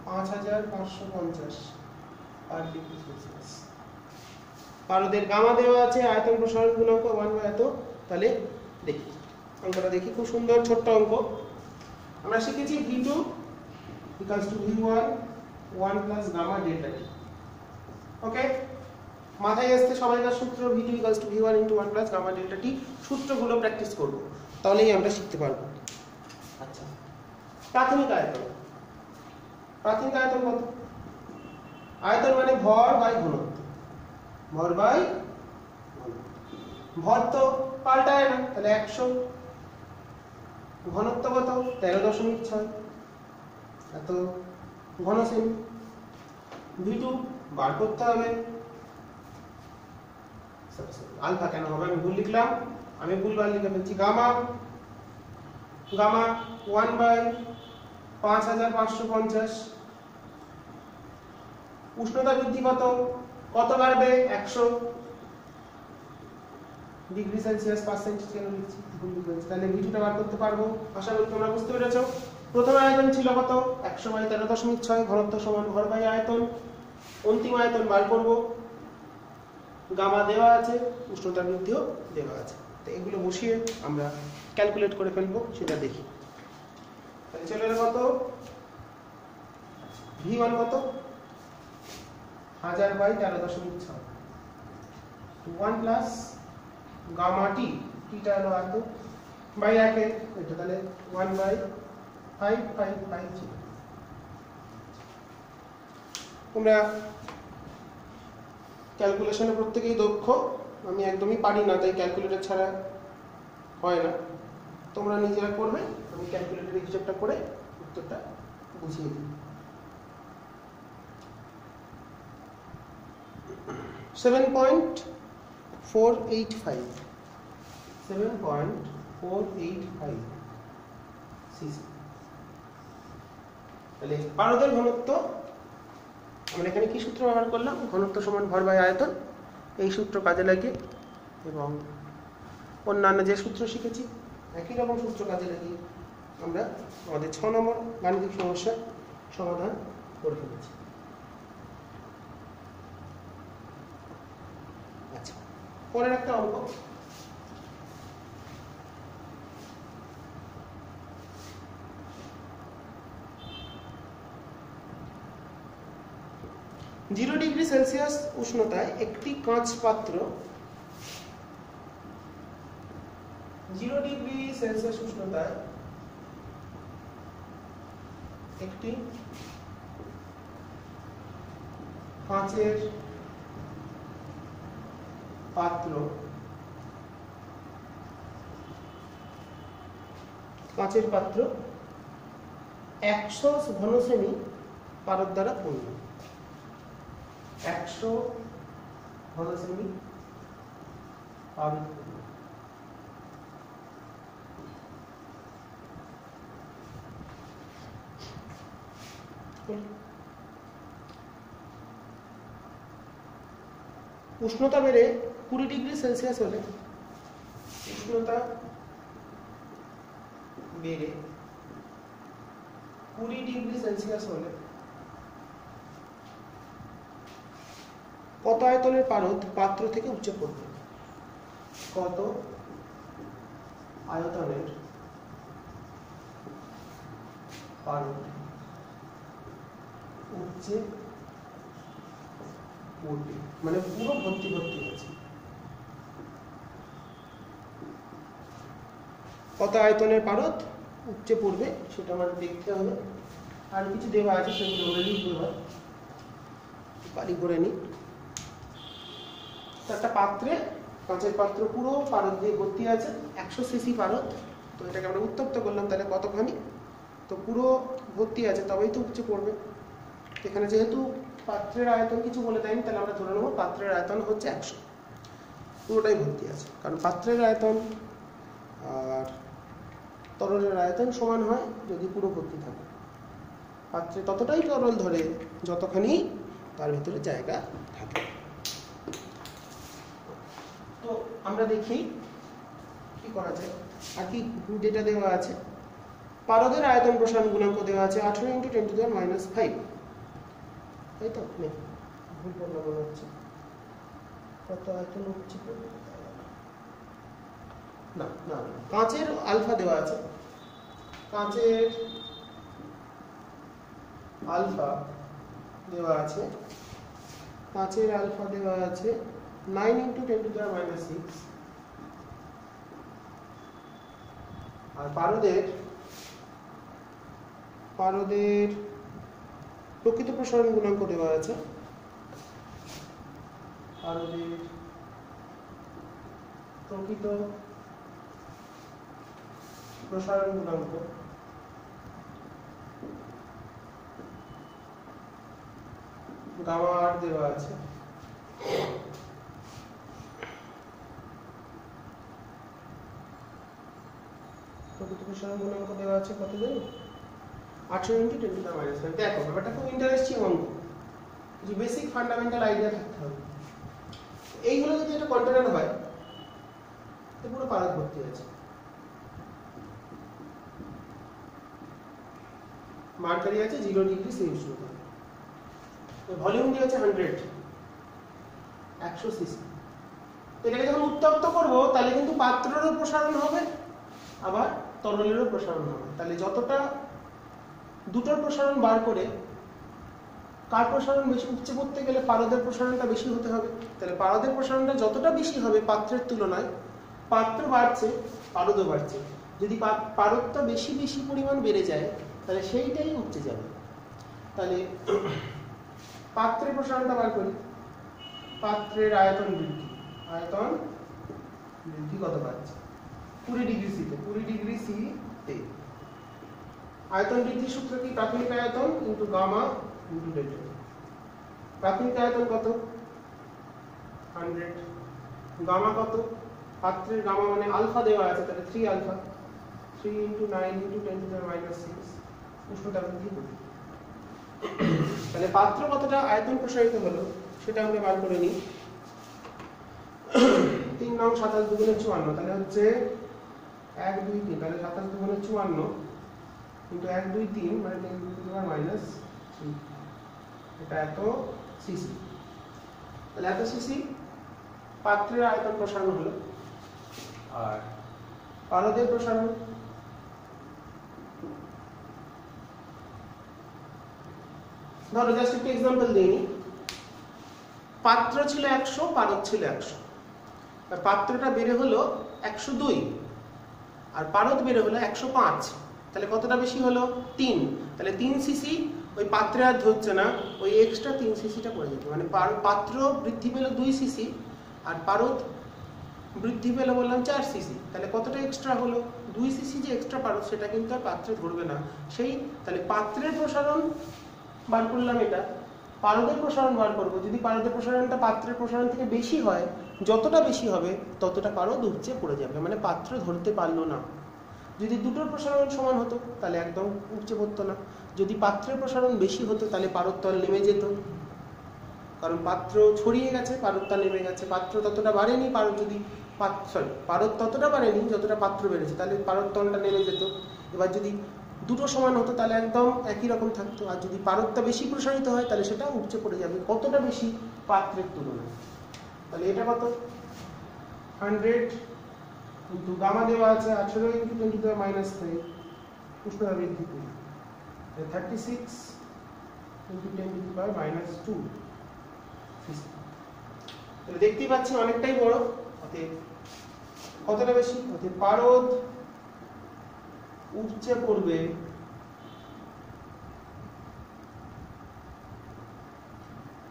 5550 পার ডিগ্রি সেলসিয়াস। পারদের গামা দেওয়া আছে, আয়তন প্রসারণ গুণাঙ্ক 1 এত। তাহলে দেখি অঙ্কটা দেখি, খুব সুন্দর ছোট্ট অঙ্ক। আমরা শিখেছি V2 equals to V1 1 plus gamma delta T। ওকে, মাথায় আসতে সবাইকার সূত্র V2 equals to V1 into 1 plus gamma delta T। সূত্রগুলো প্র্যাকটিস করব, তাহলেই আমরা শিখতে পারবো। আচ্ছা, প্রাথমিক আয়তন। প্রাথমিক আয়তন কত? আয়তন মানে ভর বাই ঘনত্ব। ভর বাই ভর তো পাল্টায় না, তাহলে 100। ঘনত্ব কত? 13.6 এত ঘন সেমি। V2 বার করতে হবে। আলফা কেন হবে? আমি ভুল লিখলাম, আমি ভুলবার লিখে ফেলছি। গামা 1/5550। উষ্ণতা বৃদ্ধি কত? কত বাড়বে? 100 ডিগ্রি সেলসিয়াস পার্সেন্টেজ কেন লিখছি? ভুল লিখেছি। তাহলে V2টা বার করতে পারবো। আশা করি তোমরা বুঝতে পেরেছো। প্রথম আয়তন ছিল কত? 100/13.6। ঘনত্ব সমান ভর বাই আয়তন। অন্তিম আয়তন বার করব। গামা দেওয়া আছে, উষ্ণতা বৃদ্ধিও দেওয়া আছে। তো এগুলো বসিয়ে আমরা ক্যালকুলেট করে ফেলবো, সেটা দেখি। তাহলে চলে এলো কত? V1 কত? 1000/13.6 1 প্লাস গামা টি। টিটা হলো এত বাই 1 এটা, তাহলে 1/5550। তোমরা ক্যালকুলেশনে প্রত্যেকেই দক্ষ, আমি একদমই পারি না, তাই ক্যালকুলেটর ছাড়া হয় না। তোমরা নিজেরা করবে, আমি ক্যালকুলেটরে হিসাবটা করে উত্তরটা বুঝিয়ে দিই। 7.485 সিসি। তাহলে পারদের ঘনত্ব আমরা এখানে কি সূত্র ব্যবহার করলাম? ঘনত্ব সমান ভর বাই আয়তন। এই সূত্র কাজে লাগে এবং অন্যান্য যে সূত্র শিখেছি একই রকম সূত্র কাজে লাগিয়ে আমরা আমাদের 6 নম্বর গাণিতিক সমস্যা সমাধান করে ফেলেছি। আচ্ছা, পরের একটা অঙ্ক। জিরো ডিগ্রি সেলসিয়াস উষ্ণতায় একটি কাঁচ পাত্র 0 ডিগ্রি সেলসিয়াস উষ্ণতায় একটি কাঁচের পাত্র কাঁচের পাত্র 100 ঘন সেমি পারদ দ্বারা পূর্ণ। 100 ঘন সেমি পারদ পূর্ণ। উষ্ণতা বেড়ে 20 ডিগ্রি সেলসিয়াস হলে উষ্ণতা বেড়ে 20 ডিগ্রি সেলসিয়াস হলে কত আয়তনের পারদ পাত্র থেকে উপচে পড়বে? কত আয়তনের পারদ উপচে পড়বে, মানে পুরো ভর্তি ভর্তি আছে। কত আয়তনের পারদ উপচে পড়বে সেটা আমাদের দেখতে হবে। আর কিছু দেওয়া আছে সেগুলো অলরেডি দেওয়া, বালি করে নিই। একটা পাত্রে, কাঁচের পাত্র পুরো পারদ দিয়ে ভর্তি আছে, 100 সিসি পারদ। তো এটাকে আমরা উত্তপ্ত করলাম, তাহলে কতখানি? তো পুরো ভর্তি আছে, তবেই তো উপচে পড়বে। এখানে যেহেতু পাত্রের আয়তন কিছু বলে দেয়নি, তাহলে আমরা ধরে নেব পাত্রের আয়তন হচ্ছে 100, পুরোটাই ভর্তি আছে। কারণ পাত্রের আয়তন আর তরলের আয়তন সমান হয় যদি পুরো ভর্তি থাকে। পাত্রে ততটাই তরল ধরে যতখানি তার ভিতরে জায়গা থাকে। তো আমরা দেখি কি করা যায়। আর কি ডেটা দেওয়া আছে পারদের আয়তন প্রসারণ গুণাঙ্ক দেওয়া আছে 18 × 10⁻5। তাই তো? ভুল বললাম মনে হচ্ছে। কত আয়তন উপচে পড়বে? না না, কাঁচের আলফা দেওয়া আছে। কাঁচের আলফা দেওয়া আছে, কাঁচের আলফা দেওয়া আছে 9 × 10⁻6। আর পারদের প্রকৃত প্রসারণ গুণাঙ্ক দেওয়া আছে। পারদের প্রকৃত প্রসারণ গুণাঙ্ক গামা আর দেওয়া আছে। প্রকৃত প্রসারণ গুণাঙ্ক দেওয়া আছে কত জানো? 18 × 10⁻5। দেখো ব্যাপারটা খুব ইন্টারেস্টিং অঙ্ক, কিছু বেসিক ফান্ডামেন্টাল আইডিয়া থাকতে হবে। এইগুলো যদি একটা কন্টেনার হয়, তো পুরো পারদ ভর্তি আছে। মার্কারি আছে 0 ডিগ্রি সেই উষ্ণতা, ভলিউম দিয়ে আছে 100 সিসি। এটাকে যখন উত্তপ্ত করব তাহলে কিন্তু পাত্রেরও প্রসারণ হবে, আবার তরলেরও প্রসারণ হবে। তাহলে যতটা দুটোর প্রসারণ বার করে কার প্রসারণ বেশি উপচে পড়তে গেলে পারদের প্রসারণটা বেশি হতে হবে। তাহলে পারদের প্রসারণটা যতটা বেশি হবে পাত্রের তুলনায়, পাত্র বাড়ছে পারদও বাড়ছে। যদি পারদটা বেশি পরিমাণ বেড়ে যায় তাহলে সেইটাই উপচে যাবে। তাহলে পাত্রের প্রসারণটা বার করি। পাত্রের আয়তন বৃদ্ধি কত পাচ্ছে? 20 ডিগ্রি সিতে, 20 ডিগ্রি সিতে আয়তন বৃদ্ধির সূত্র কি? প্রাথমিক আয়তন ইনটু গামা ইনটু ডেল্টা। প্রাথমিক আয়তন কত? 100। গামা কত? পাত্রের গামা মানে আলফা দেওয়া আছে, তাহলে 3 আলফা, 3 × 9 × 10⁻6 উষ্ণতা বৃদ্ধি করি। তাহলে পাত্র কতটা আয়তন প্রসারিত হলো সেটা আমরা বার করে নিই। 3 নং 27 × 54, তাহলে হচ্ছে 1 2 3, তাহলে 27 × 54 কিন্তু 1 2 3 মানে 10⁻3, এটা এত সিসি। তাহলে এত সিসি পাত্রের আয়তন প্রসারণ হলো। আর পারদের প্রসারণ ধরো জাস্ট একটা এক্সাম্পল দিই। পাত্র ছিল 100, পারদ ছিল 100। আর পাত্রটা বেড়ে হলো 102 আর পারদ বেড়ে হলো 105। তাহলে কতটা বেশি হলো? 3। তাহলে 3 সিসি ওই পাত্রে আর ধরছে না, ওই এক্সট্রা 3 সিসিটা পড়ে যেত। মানে পাত্র বৃদ্ধি পেল 2 সিসি আর পারদ বৃদ্ধি পেল বললাম 4 সিসি। তাহলে কতটা এক্সট্রা হলো? 2 সিসি যে এক্সট্রা পারদ সেটা কিন্তু আর পাত্রে ধরবে না। তাহলে পাত্রের প্রসারণ বার করলাম, এটা পারদের প্রসারণ বার করব। যদি পারদের প্রসারণটা পাত্রের প্রসারণ থেকে বেশি হয়, যতটা বেশি হবে ততটা পারদ উপচে পড়ে যাবে, মানে পাত্র ধরতে পারলো না। যদি দুটোর প্রসারণ সমান হতো তাহলে একদম উপচে পড়তো না। যদি পাত্রের প্রসারণ বেশি হতো তাহলে পারদ তল নেমে যেত, কারণ পাত্র ছড়িয়ে গেছে, পারদটা নেমে গেছে। পাত্র ততটা বাড়েনি, পারদ ততটা বাড়েনি যতটা পাত্র বেড়েছে, তাহলে পারদ তলটা নেমে যেত। এবার যদি দুটো সমান হতো তাহলে একদম একই রকম থাকতো। আর যদি পারদটা বেশি প্রসারিত হয় তাহলে সেটা উপচে পড়ে যাবে। কতটা বেশি? পাত্রের তুলনায়। তাহলে এটা কত? 100 কিন্তু গামা দেওয়া আছে 18 × 10⁻3 উষ্ণতা বৃদ্ধি করি, 36 × 10⁻2। তাহলে দেখতেই পাচ্ছি অনেকটাই বড়। অতএব কতটা বেশি? অতএব পারদ উপচে পড়বে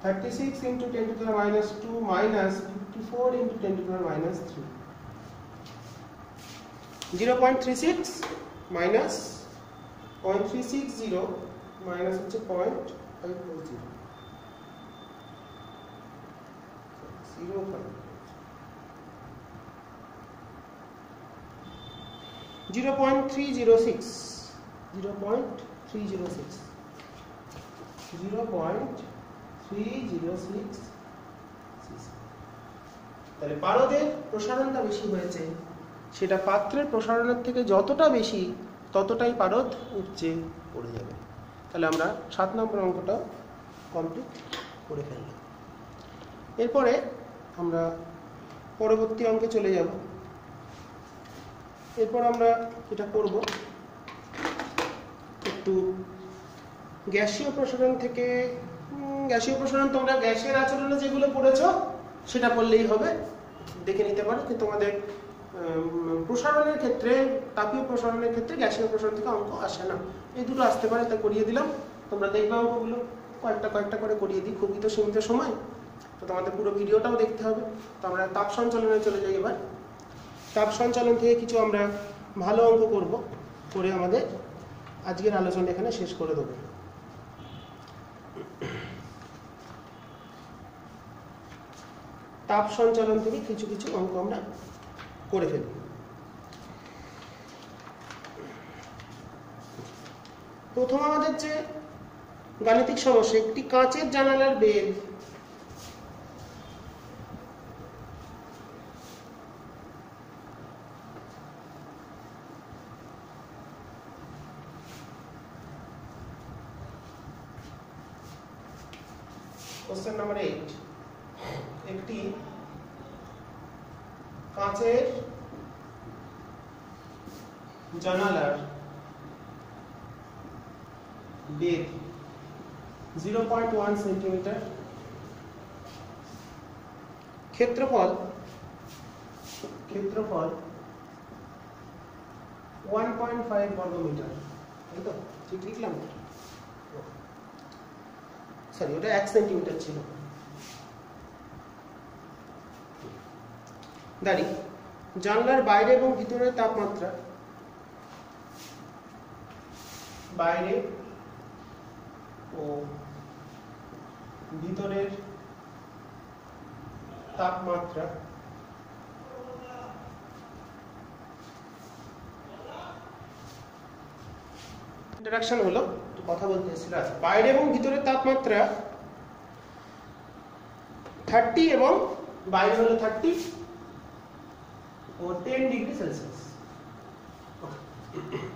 36 × 10⁻2 minus 54 × 10⁻3। 0.36 minus 0.360 minus হচ্ছে 0.540 0.306 তাহলে পারদের প্রসারণটা বেশি হয়েছে, সেটা পাত্রের প্রসারণের থেকে যতটা বেশি ততটাই পারদ উপচে পড়ে যাবে। তাহলে আমরা 7 নম্বর অঙ্কটা কমপ্লিট করে ফেললাম। এরপরে আমরা পরবর্তী অঙ্কে চলে যাব। এরপর আমরা যেটা করব, একটু গ্যাসীয় প্রসারণ থেকে, গ্যাসীয় প্রসারণ তোমরা গ্যাসের আচরণে যেগুলো পড়েছো সেটা পড়লেই হবে, দেখে নিতে পারো। কিন্তু তোমাদের প্রসারণের ক্ষেত্রে, তাপীয় প্রসারণের ক্ষেত্রে গ্যাসীয় প্রসারণ থেকে অঙ্ক আসে না। এই দুটো আসতে পারে, তা করিয়ে দিলাম। তোমরা দেখবে অঙ্কগুলো কয়েকটা করে করিয়ে দিই, খুবই তো সীমিত সময়, তো তোমাদের পুরো ভিডিওটাও দেখতে হবে। তো আমরা তাপ সঞ্চালনে চলে যাই এবার। তাপ সঞ্চালন থেকে কিছু আমরা ভালো অঙ্ক করব, করে আমাদের আজকের আলোচনা এখানে শেষ করে দেবো। তাপ সঞ্চালন থেকে কিছু কিছু অঙ্ক আমরা করে ফেলব। প্রথম আমাদের যে গাণিতিক সমস্যা, একটি কাঁচের জানালার বেগ কোশ্চেন নাম্বার 8, একটি কাঁচের জানালার বেগ 0.1 সেন্টিমিটার, ক্ষেত্রফল 1.5 বর্গমিটার। তাই তো? ঠিক লিখলাম? সরি, ওটা 1 সেন্টিমিটার ছিল। দাঁড়ি জানলার বাইরে এবং ভিতরের তাপমাত্রা, বাইরে ও ভিতরের তাপমাত্রা ইন্টারাকশন হলো, তো কথা বলতে এসেছিল। আচ্ছা, বাইরে এবং ভিতরের তাপমাত্রা 30 এবং বাইরে হলো 30 ও 10 ডিগ্রি সেলসিয়াস।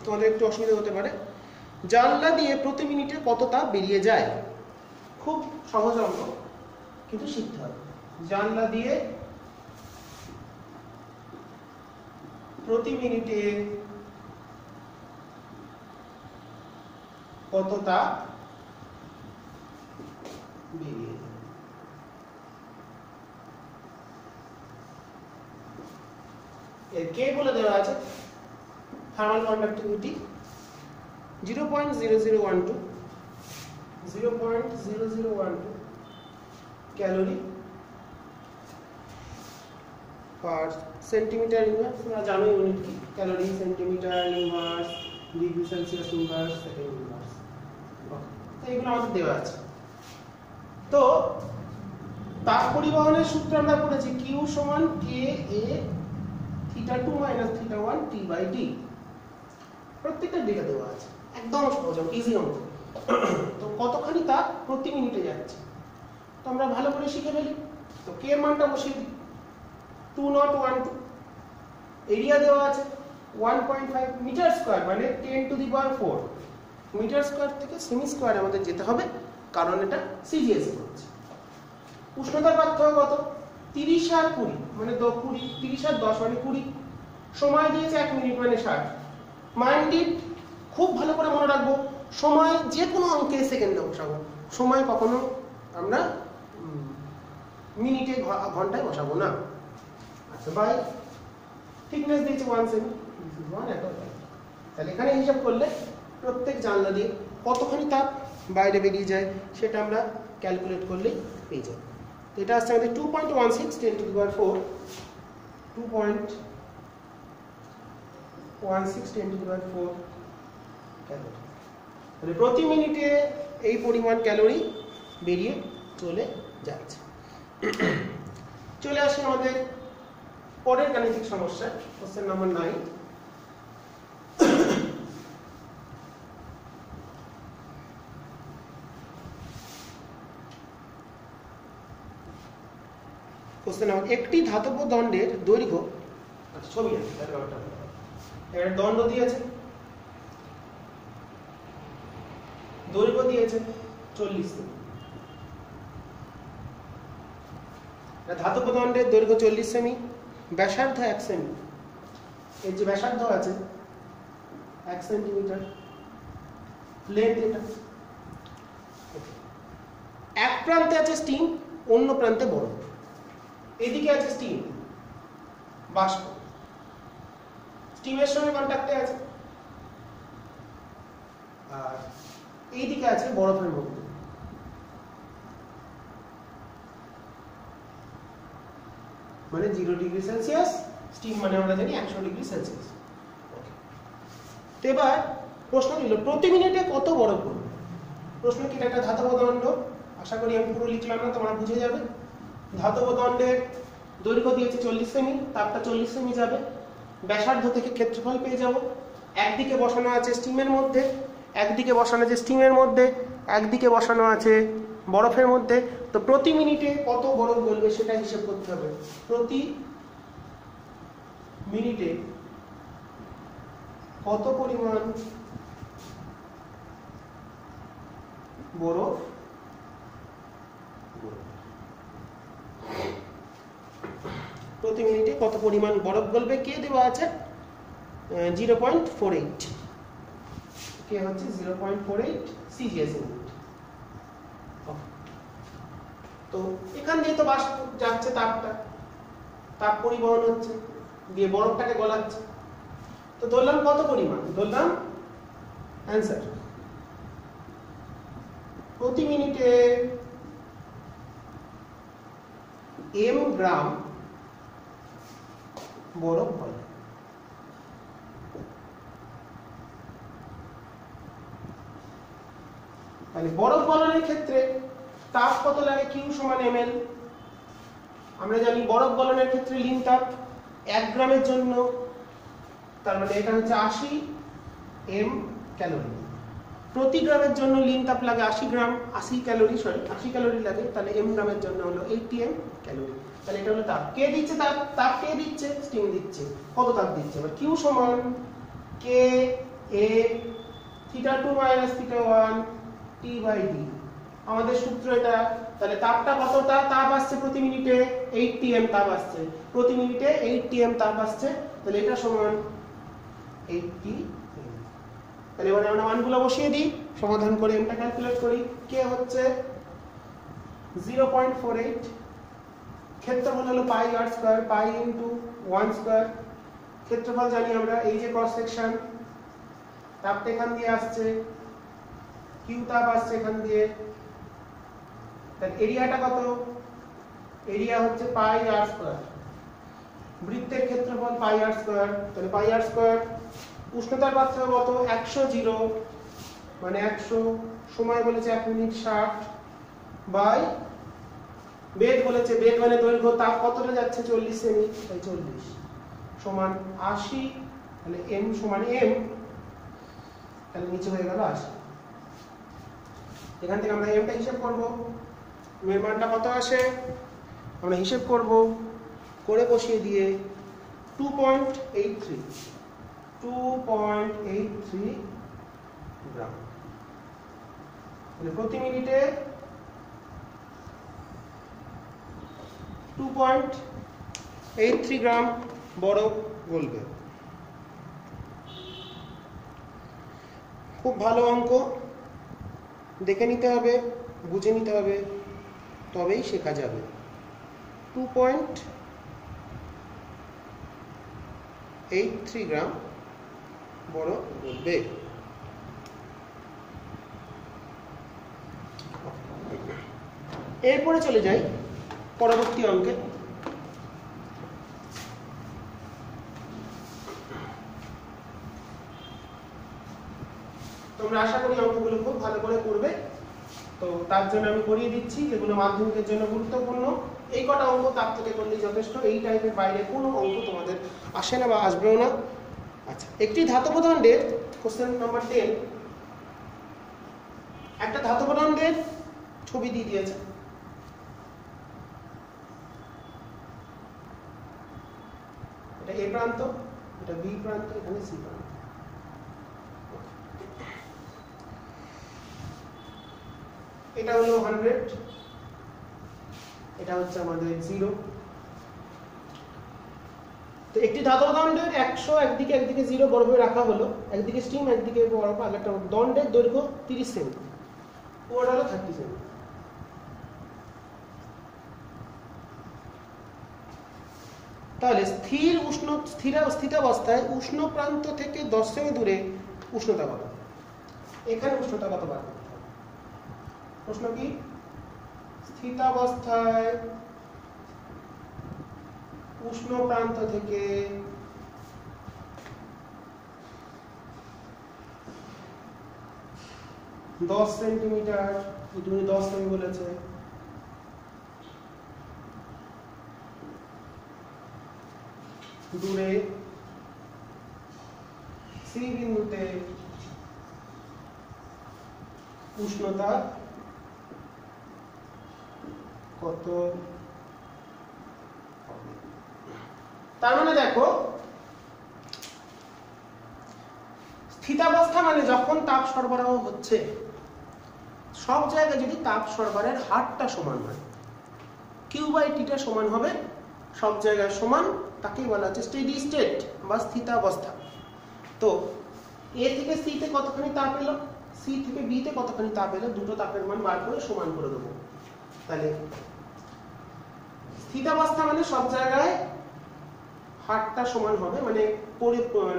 তোমাদের একটু অসুবিধা হতে পারে। জানলা দিয়ে প্রতি মিনিটে কত তাপ বেরিয়ে যায়? খুব সহজ অঙ্ক, কিন্তু শিখতে হবে। জানলা দিয়ে প্রতি মিনিটে কত তাপ বেরিয়ে যায়? এর কে বলে দেওয়া আছে, thermal conductivity 0.0012 calorie per centimetre inverse. তোমরা জানো ইউনিট কি, calorie, centimetre inverse, degree Celsius inverse, second inverse. তো এগুলো আমাদের দেওয়া আছে। তো তাপ পরিবহনের সূত্র আমরা পড়েছি, Q সমান Ka θ2 - θ1 T/d। প্রত্যেকটা দিকে দেওয়া আছে, একদম সহজ, ইজি অঙ্ক। তো কতখানি তাপ প্রতি মিনিটে যাচ্ছে তো আমরা ভালো করে শিখে ফেলি। তো কে এর মানটা বসিয়ে দিই, 2012। এরিয়া দেওয়া আছে 1.5 মিটার স্কয়ার, মানে 10⁴ মিটার স্কয়ার থেকে সেমি স্কয়ার আমাদের যেতে হবে, কারণ এটা সিজিএস হচ্ছে। উষ্ণতার পার্থক্য কত, 30 আর 20 মানে 20, 30 আর 10 মানে 20। সময় দিয়েছে 1 মিনিট মানে 60। মাইন্ডেড, খুব ভালো করে মনে রাখবো, সময় যে কোনো অঙ্কে সেকেন্ডে বসাবো, সময় কখনো আমরা মিনিটে ঘন্টায় বসাবো না। আচ্ছা, বাই থিকনেস দিয়েছে 1 সেমি, তাহলে এখানে হিসাব করলে প্রত্যেক জানলা দিয়ে কতখানি তাপ বাইরে বেরিয়ে যায় সেটা আমরা ক্যালকুলেট করলেই পেয়ে যাব। তো এটা আসছে আমাদের 2.16 10⁴ 2.16 10⁴ ক্যালোরি। তাহলে প্রতি মিনিটে এই পরিমাণ ক্যালোরি বেরিয়ে চলে যাচ্ছে। চলে আসি আমাদের পরের গাণিতিক সমস্যা, কোশ্চেন নাম্বার 9। কোশ্চেন নাম্বার, একটি ধাতব দণ্ডের দৈর্ঘ্য, আচ্ছা ছবি আছে, এর দণ্ড দিয়েছে, দৈর্ঘ্য দিয়েছে 40 সেমি। ধাতব দণ্ডের দৈর্ঘ্য 40 সেমি, ব্যাসার্ধ 1 সেমি। এর যে ব্যাসার্ধ আছে 1 সেন্টিমিটার, লেন্থ এটা। এক প্রান্তে আছে স্টিম, অন্য প্রান্তে বরফ। এদিকে আছে স্টিম, বাষ্প, স্টিমের সঙ্গে কন্ট্যাক্টে আছে, আর এইদিকে আছে বরফের মধ্যে। মানে 0 ডিগ্রি সেলসিয়াস, স্টিম মানে আমরা জানি 100 ডিগ্রি সেলসিয়াস। তো এবার প্রশ্ন নিল প্রতি মিনিটে কত বরফ পড়বে। প্রশ্ন কি একটা ধাতব দণ্ড, আশা করি আমি পুরো লিখলাম না, তোমরা বুঝে যাবে। ধাতব দণ্ডের দৈর্ঘ্য দিয়েছে 40 সেমি, তাপটা 40 সেমি যাবে, ব্যাসার্ধ থেকে ক্ষেত্রফল পেয়ে যাব। একদিকে বসানো আছে স্টিমের মধ্যে, একদিকে বসানো আছে স্টিমের মধ্যে, একদিকে বসানো আছে বরফের মধ্যে। তো প্রতি মিনিটে কত বরফ গলবে সেটা হিসেব করতে হবে। প্রতি মিনিটে কত পরিমাণ বরফ প্রতি মিনিটে কত পরিমাণ বরফ গলবে কে দেওয়া আছে 0.48, কে হচ্ছে 0.48 সিজিএস ইউনিট। তো এখান দিয়ে তো বাষ্প যাচ্ছে, তাপ পরিবহন হচ্ছে, দিয়ে বরফটাকে গলাচ্ছে। তো ধরলাম কত পরিমাণ, ধরলাম অ্যান্সার প্রতি মিনিটে m গ্রাম বরফ গলে। তাহলে বরফ গলনের ক্ষেত্রে তাপ কত লাগে, Q সমান ml। আমরা জানি বরফ গলনের ক্ষেত্রে লিন তাপ 1 গ্রামের জন্য, তার মানে এটা হচ্ছে 80 m ক্যালোরি। প্রতি গ্রামের জন্য লিন তাপ লাগে 80 গ্রাম, 80 ক্যালোরি লাগে। তাহলে m গ্রামের জন্য হলো 80 m ক্যালোরি। তাহলে এটা হলো তাপ। কে দিচ্ছে তাপ কে দিচ্ছে, স্টিম দিচ্ছে। কত তাপ দিচ্ছে, এবার Q সমান K A θ2 - θ1 T/D। আমাদের সূত্র এটা। তাহলে তাপটা কতটা তাপ আসছে প্রতি মিনিটে 80 m তাপ আসছে, প্রতি মিনিটে 80 m তাপ আসছে। তাহলে এটা সমান 80 m। তাহলে এবারে আমরা মানগুলো বসিয়ে দিই, সমাধান করে mটা ক্যালকুলেট করি। কে হচ্ছে 0.48, ক্ষেত্রফল হলো পাই r স্কয়ার, পাই ইনটু 1 স্কয়ার। ক্ষেত্রফল জানি আমরা, এই যে ক্রস সেকশন, তাপটা এখান দিয়ে আসছে, কিউ তাপ আসছে এখান দিয়ে। তাহলে এরিয়াটা কত, এরিয়া হচ্ছে পাই r স্কয়ার। বৃত্তের ক্ষেত্রফল পাই r স্কয়ার, তাহলে পাই r স্কয়ার। উষ্ণতার পার্থক্য কত, 100 মানে 100, সময় বলেছে 1 মিনিট 60 বাই বেগ বলেছে, বেগ মানে দৈর্ঘ্য, তাপ কতটা যাচ্ছে 40 সেমি, তাই 40 সমান 80। তাহলে m সমান m, তাহলে নিচে হয়ে গেল 80। এখান থেকে আমরা mটা হিসাব করব, এর মানটা কত আসে আমরা হিসাব করব, করে বসিয়ে দিয়ে 2.83 গ্রাম। মানে প্রতি মিনিটে 2.83 গ্রাম বরফ গলবে। খুব ভালো অঙ্ক, দেখে নিতে হবে, বুঝে নিতে হবে, তবেই শেখা যাবে। 2.83 গ্রাম বরফ গলবে। এরপরে চলে যাই পরবর্তী অঙ্কে। তোমরা আশা করি অঙ্কগুলো খুব ভালো করে করবে। তো তার জন্য আমি করিয়ে দিচ্ছি যেগুলো মাধ্যমিকের জন্য গুরুত্বপূর্ণ। এই কটা অঙ্ক তার থেকে করলেই যথেষ্ট। এই টাইপের বাইরে কোনো অঙ্ক তোমাদের আসে না বা আসবেও না। আচ্ছা, একটি ধাতব দণ্ডের কোশ্চেন নাম্বার 10, একটা ধাতব দণ্ডের ছবি দিয়ে দিয়েছে। এটা এ প্রান্ত, এটা বি প্রান্ত, এখানে সি প্রান্ত। এটা হলো 100, এটা হচ্ছে আমাদের 0। তো একটি ধাতব দণ্ডের 100 একদিকে 0 বরাবর রাখা হলো, একদিকে স্টিম একদিকে বরফ। আগেরটা দণ্ডের দৈর্ঘ্য 30 সেমি, পুরোটা হলো 30 সেমি। তাহলে স্থিতাবস্থায় উষ্ণ প্রান্ত থেকে 10 সেমি দূরে উষ্ণতা কত? এখানে উষ্ণতা কত বার করতে হবে? প্রশ্ন কি? স্থিতাবস্থায় উষ্ণ প্রান্ত থেকে 10 সেন্টিমিটার, তুমি 10 সেমি বলেছে, দূরে সি বিন্দুতে উষ্ণতা কত হবে? তার মানে দেখো, স্থিতাবস্থা মানে যখন তাপ সরবরাহ হচ্ছে, সব জায়গায় যদি তাপ সরবরাহের হারটা সমান হয়, Q/T সমান হবে সব জায়গায় সমান, তাকেই বলা হচ্ছে স্টেডি স্টেট বা স্থিতাবস্থা। তো এ থেকে সি তে কতখানি তাপ এলো, সি থেকে বি তে কতখানি তাপ এলো, দুটো তাপের মান বার করে সমান করে দেবো। তাহলে স্থিতাবস্থা মানে সব জায়গায় হারটা সমান হবে, মানে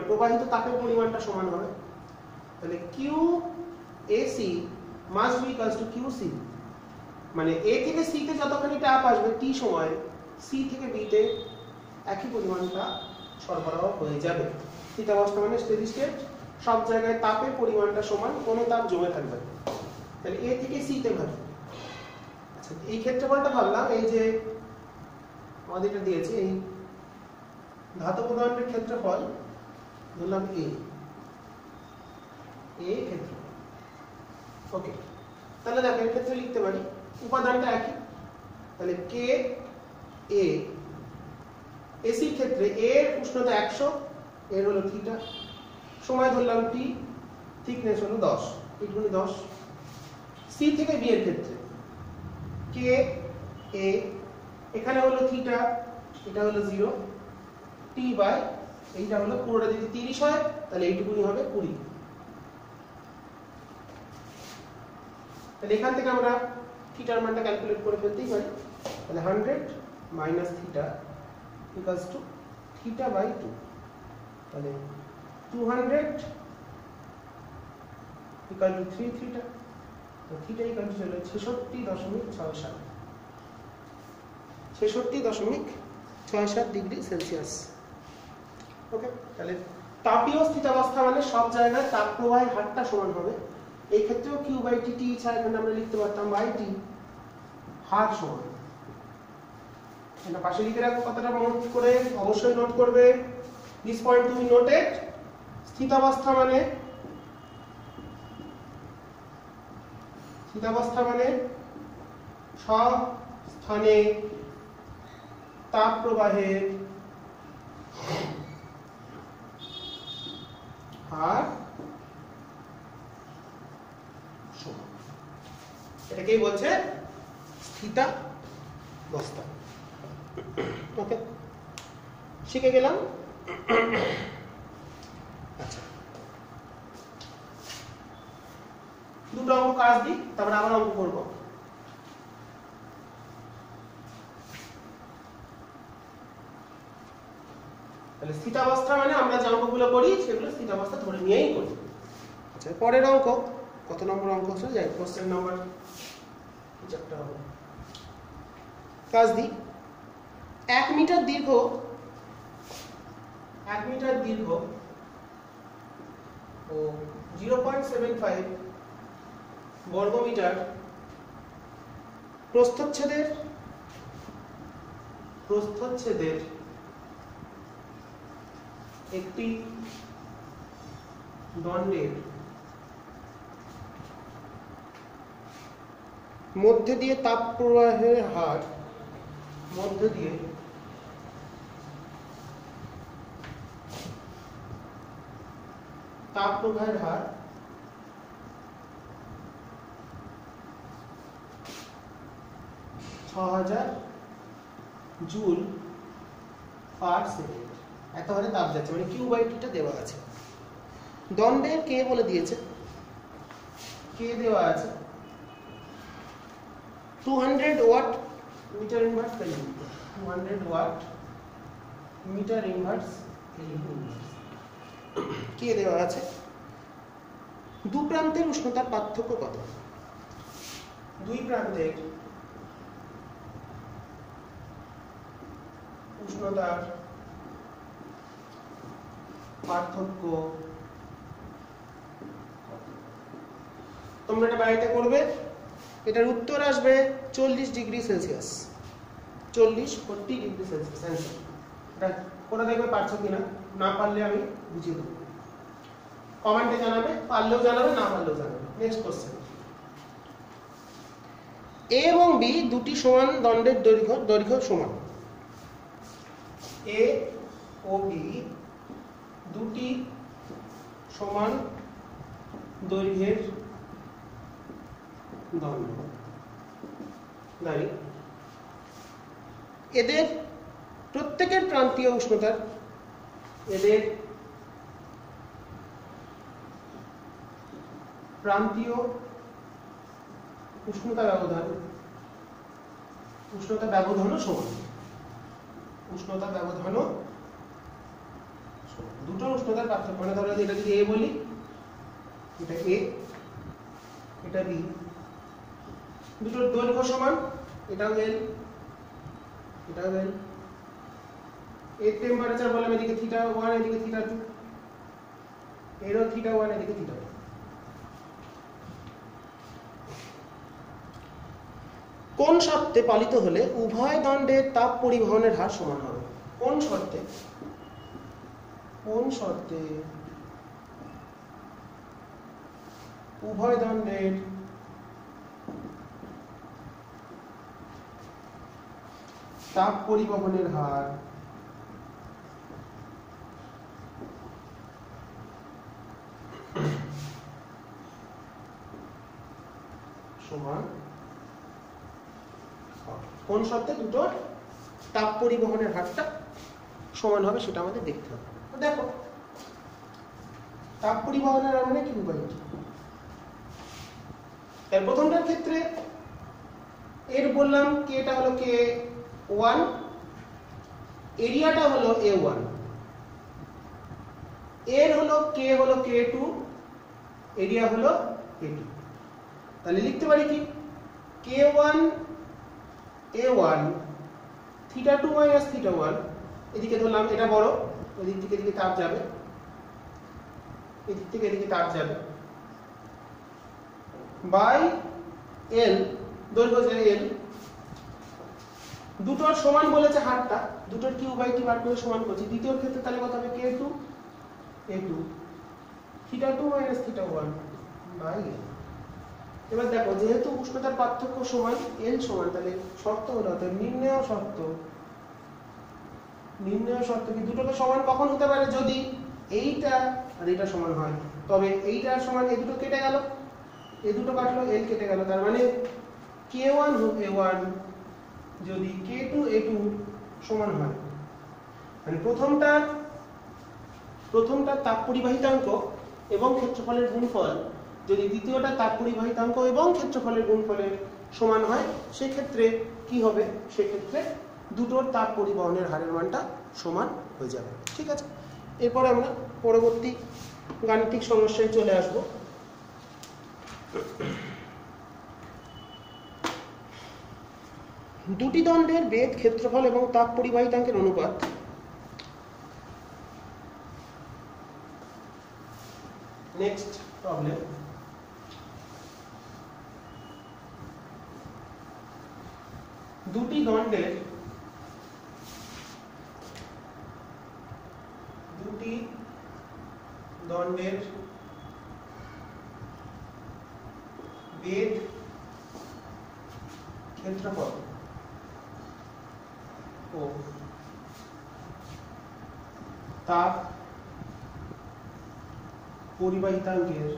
প্রবাহিত তাপের পরিমাণটা সমান হবে। তাহলে QAC must be equals to QC, মানে A থেকে C তে যতখানি তাপ আসবে T সময়, C থেকে B তে একই পরিমাণটা সরবরাহ হয়ে যাবে। স্থিতাবস্থা মানে স্টেডি স্টেট, সব জায়গায় তাপের পরিমাণটা সমান, কোনো তাপ জমে থাকবে না। তাহলে A থেকে C তে ভাবি। আচ্ছা, এই ক্ষেত্রফলটা ভাবলাম, এই যে আমাদের এটা দিয়েছে, এই ধাতব দণ্ডের ক্ষেত্রফল ধরলাম A ক্ষেত্রফল। ওকে, তাহলে দেখো এর ক্ষেত্রে লিখতে পারি উপাদানটা একই। তাহলে কে এ, এসির ক্ষেত্রে এর উষ্ণতা 100, এর হলো থিটা, সময় ধরলাম টি, থিকনেস হলো 10, 10। সি থেকে বি এর ক্ষেত্রে কে এ, এখানে হলো থিটা, এটা হলো 0, টি বাই এইটা হলো, পুরোটা যদি 30 হয় তাহলে এইটুকুনি হবে 20। তাহলে এখান থেকে আমরা থিটার মানটা ক্যালকুলেট করে ফেলতেই পারি। তাহলে 100 minus theta equals to theta by 2। তাহলে 200 ইকুয়াল টু 3 থিটা। তো থিটা ইকুয়াল টু হলো 66.67, 66.67 ডিগ্রি সেলসিয়াস। ওকে, তাহলে তাপীয় স্থিতাবস্থা মানে সব জায়গায় তাপ প্রবাহের হারটা সমান হবে। এই ক্ষেত্রেও Q/T ছাড়া এখানে আমরা লিখতে পারতাম /T, হার সমান। এটা পাশে লিখে রাখবো, কথাটা নোট করে অবশ্যই নোট করবে। This point to be noted. স্থিতাবস্থা মানে সব স্থানে তাপ প্রবাহের হার সমান। এটাকেই বলছে স্থিতাবস্থা। ওকে, শিখে গেলাম। আচ্ছা, দুটো অঙ্ক কাজ দিই, তারপরে আবার অঙ্ক করব। তাহলে স্থিতাবস্থা মানে আমরা যে অঙ্কগুলো করি সেগুলো স্থিতাবস্থা ধরে নিয়েই করি। আচ্ছা, পরের অঙ্ক কত নম্বর অঙ্ক হচ্ছে? যাই, কোশ্চেন নাম্বার 4টা হবে। কাজ দিই। 1 মিটার দীর্ঘ ও 0.75 বর্গমিটার প্রস্থচ্ছেদের একটি দণ্ডের মধ্যে দিয়ে তাপ প্রবাহের হার 6000 জুল পার সেকেন্ড, এত হারে তাপ যাচ্ছে, মানে কিউ বাই টিটা দেওয়া আছে। দণ্ডের কে বলে দিয়েছে, কে দেওয়া আছে 200 watt metre inverse kelvin, 200 watt metre inverse kelvin K দেওয়া আছে। দু প্রান্তের উষ্ণতার পার্থক্য কত? দুই প্রান্তের উষ্ণতার পার্থক্য তোমরা এটা বাড়িতে করবে। এটার উত্তর আসবে 40 ডিগ্রি সেলসিয়াস, 40 ডিগ্রি সেলসিয়াস। এটা করে দেখবে পারছো কিনা, না পারলে আমি বুঝিয়ে দেবো, কমেন্টে জানাবে, পারলেও জানাবে, না পারলেও জানাবে। নেক্সট কোশ্চেন, এ এবং বি দুটি সমান দণ্ডের দৈর্ঘ্য সমান। এ ও বি দুটি সমান দৈর্ঘ্যের দণ্ড, এদের প্রত্যেকের প্রান্তীয় উষ্ণতার, এদের প্রান্তীয় উষ্ণতা ব্যবধানও সমান, উষ্ণতা ব্যবধানও সমান। দুটো উষ্ণতার পার্থক্য, মানে ধরো এটা যদি এ বলি, এটা এ, এটা বি, দুটোর দৈর্ঘ্য সমান, এটাও এল, এটাও এল। এর টেম্পারেচার বললাম এদিকে θ1, এদিকে θ2, এরও θ1, এদিকে θ2। কোন শর্তে পালিত হলে উভয় দণ্ডের তাপ পরিবহনের হার সমান হবে? কোন শর্তে, কোন শর্তে উভয় দণ্ডের তাপ পরিবহনের হার সমান? কোন শর্তে দুটোর তাপ পরিবহনের হারটা সমান হবে সেটা আমাদের দেখতে হবে। দেখো, তাপ পরিবহনের হার মানে কি উপায়? এর প্রথমটার ক্ষেত্রে এর বললাম কেটা হলো K1, এরিয়াটা হলো A1, এর হলো K2, এরিয়া হলো A2। তাহলে লিখতে পারি কি K1 A1 θ2 মাইনাস θ1, এদিকে ধরলাম এটা বড়, এদিক থেকে এদিকে তাপ যাবে, এদিক থেকে এদিকে তাপ যাবে, বাই L, দৈর্ঘ্য যে L, দুটোর সমান বলেছে হারটা, দুটোর কিউ বাই টি বার করে সমান করছি। দ্বিতীয় ক্ষেত্রে তাহলে কত হবে K2 A2 θ2 minus θ1 by L। এবার দেখো, যেহেতু উষ্ণতার পার্থক্য সমান, L সমান, তাহলে শর্ত হলো নির্ণেয় শর্ত কি দুটোকে সমান কখন হতে পারে? যদি এইটা আর এটা সমান হয়, তবে এইটার সমান এই দুটো কেটে গেল, এই দুটো কাটলো, L কেটে গেল, তার মানে K1 A1 যদি K2 A2 সমান হয়, মানে প্রথমটার তাপ পরিবাহিতাঙ্ক এবং ক্ষেত্রফলের গুণফল যদি দ্বিতীয়টা তাপ পরিবাহিতাঙ্ক এবং ক্ষেত্রফলের গুণফলের সমান হয়, সেক্ষেত্রে কি হবে? সেক্ষেত্রে দুটোর তাপ পরিবহনের হারের মানটা সমান হয়ে যাবে। ঠিক আছে, এরপরে আমরা পরবর্তী গাণিতিক সমস্যায় চলে আসব। দুটি দণ্ডের বেগ, ক্ষেত্রফল এবং তাপ পরিবাহিতাঙ্কের অনুপাত নেক্সট প্রবলেম। দুটি দণ্ডের বেগ, ক্ষেত্রফল ও তাপ পরিবাহিতাঙ্কের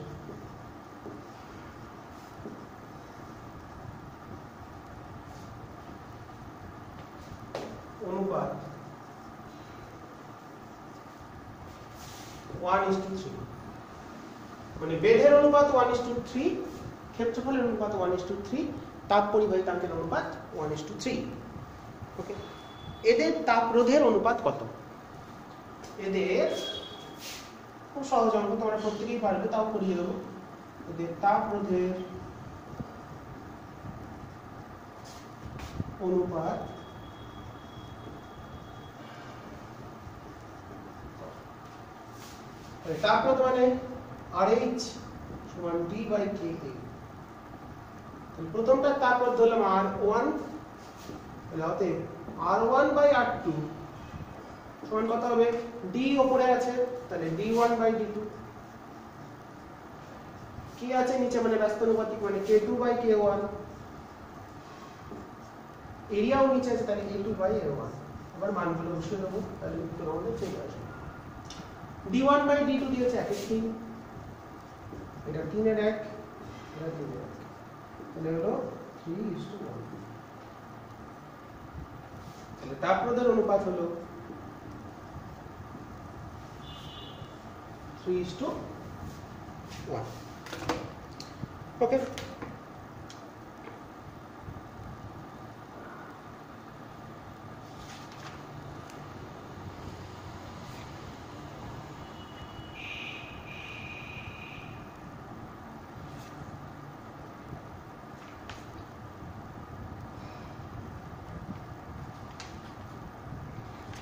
অনুপাত 1:3, মানে বেধের অনুপাত 1:3, ক্ষেত্রফলের অনুপাত 1:3, তাপ পরিবাহিতাঙ্কের অনুপাত 1:3। ওকে, এদের তাপরোধের অনুপাত কত? এদের খুব সহজ অঙ্ক, তোমরা প্রত্যেকেই পারবে, তাও করিয়ে দেবো। এদের তাপরোধের অনুপাত তাপরোধ মানে RH সমান D/Ka। প্রথমটার তাপরোধ ধরলাম R1, তাহলে অতএব R1/R2 সমান কত হবে? D ওপরে আছে, তাহলে D1/D2। কি আছে নিচে, মানে ব্যস্তানুপাতিক, মানে K2/K1। এরিয়াও নিচে আছে, তাহলে A2/A1। আবার মানগুলো বসিয়ে দেবো, তাহলে উত্তর আমাদের চলে আসবে। D1/D2 দিয়েছে 1/3, এটা 3-এর 1, এটা 3-এর 1, তাহলে হলো 3:1। তাহলে তাপরোধের অনুপাত হলো 3:1। ওকে,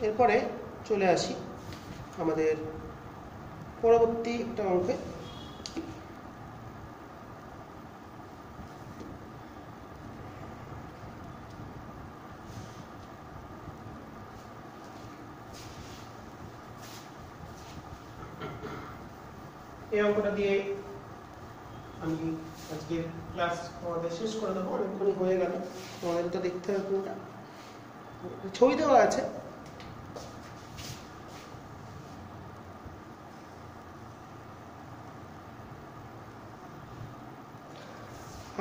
এরপরে চলে আসি আমাদের পরবর্তী একটা অঙ্কে। এই অঙ্কটা দিয়ে আমি আজকে ক্লাস আমাদের শেষ করে দেবো, অনেকক্ষণই হয়ে গেল। তোমাদের তো দেখতে হবে, পুরোটা ছবি দেওয়া আছে।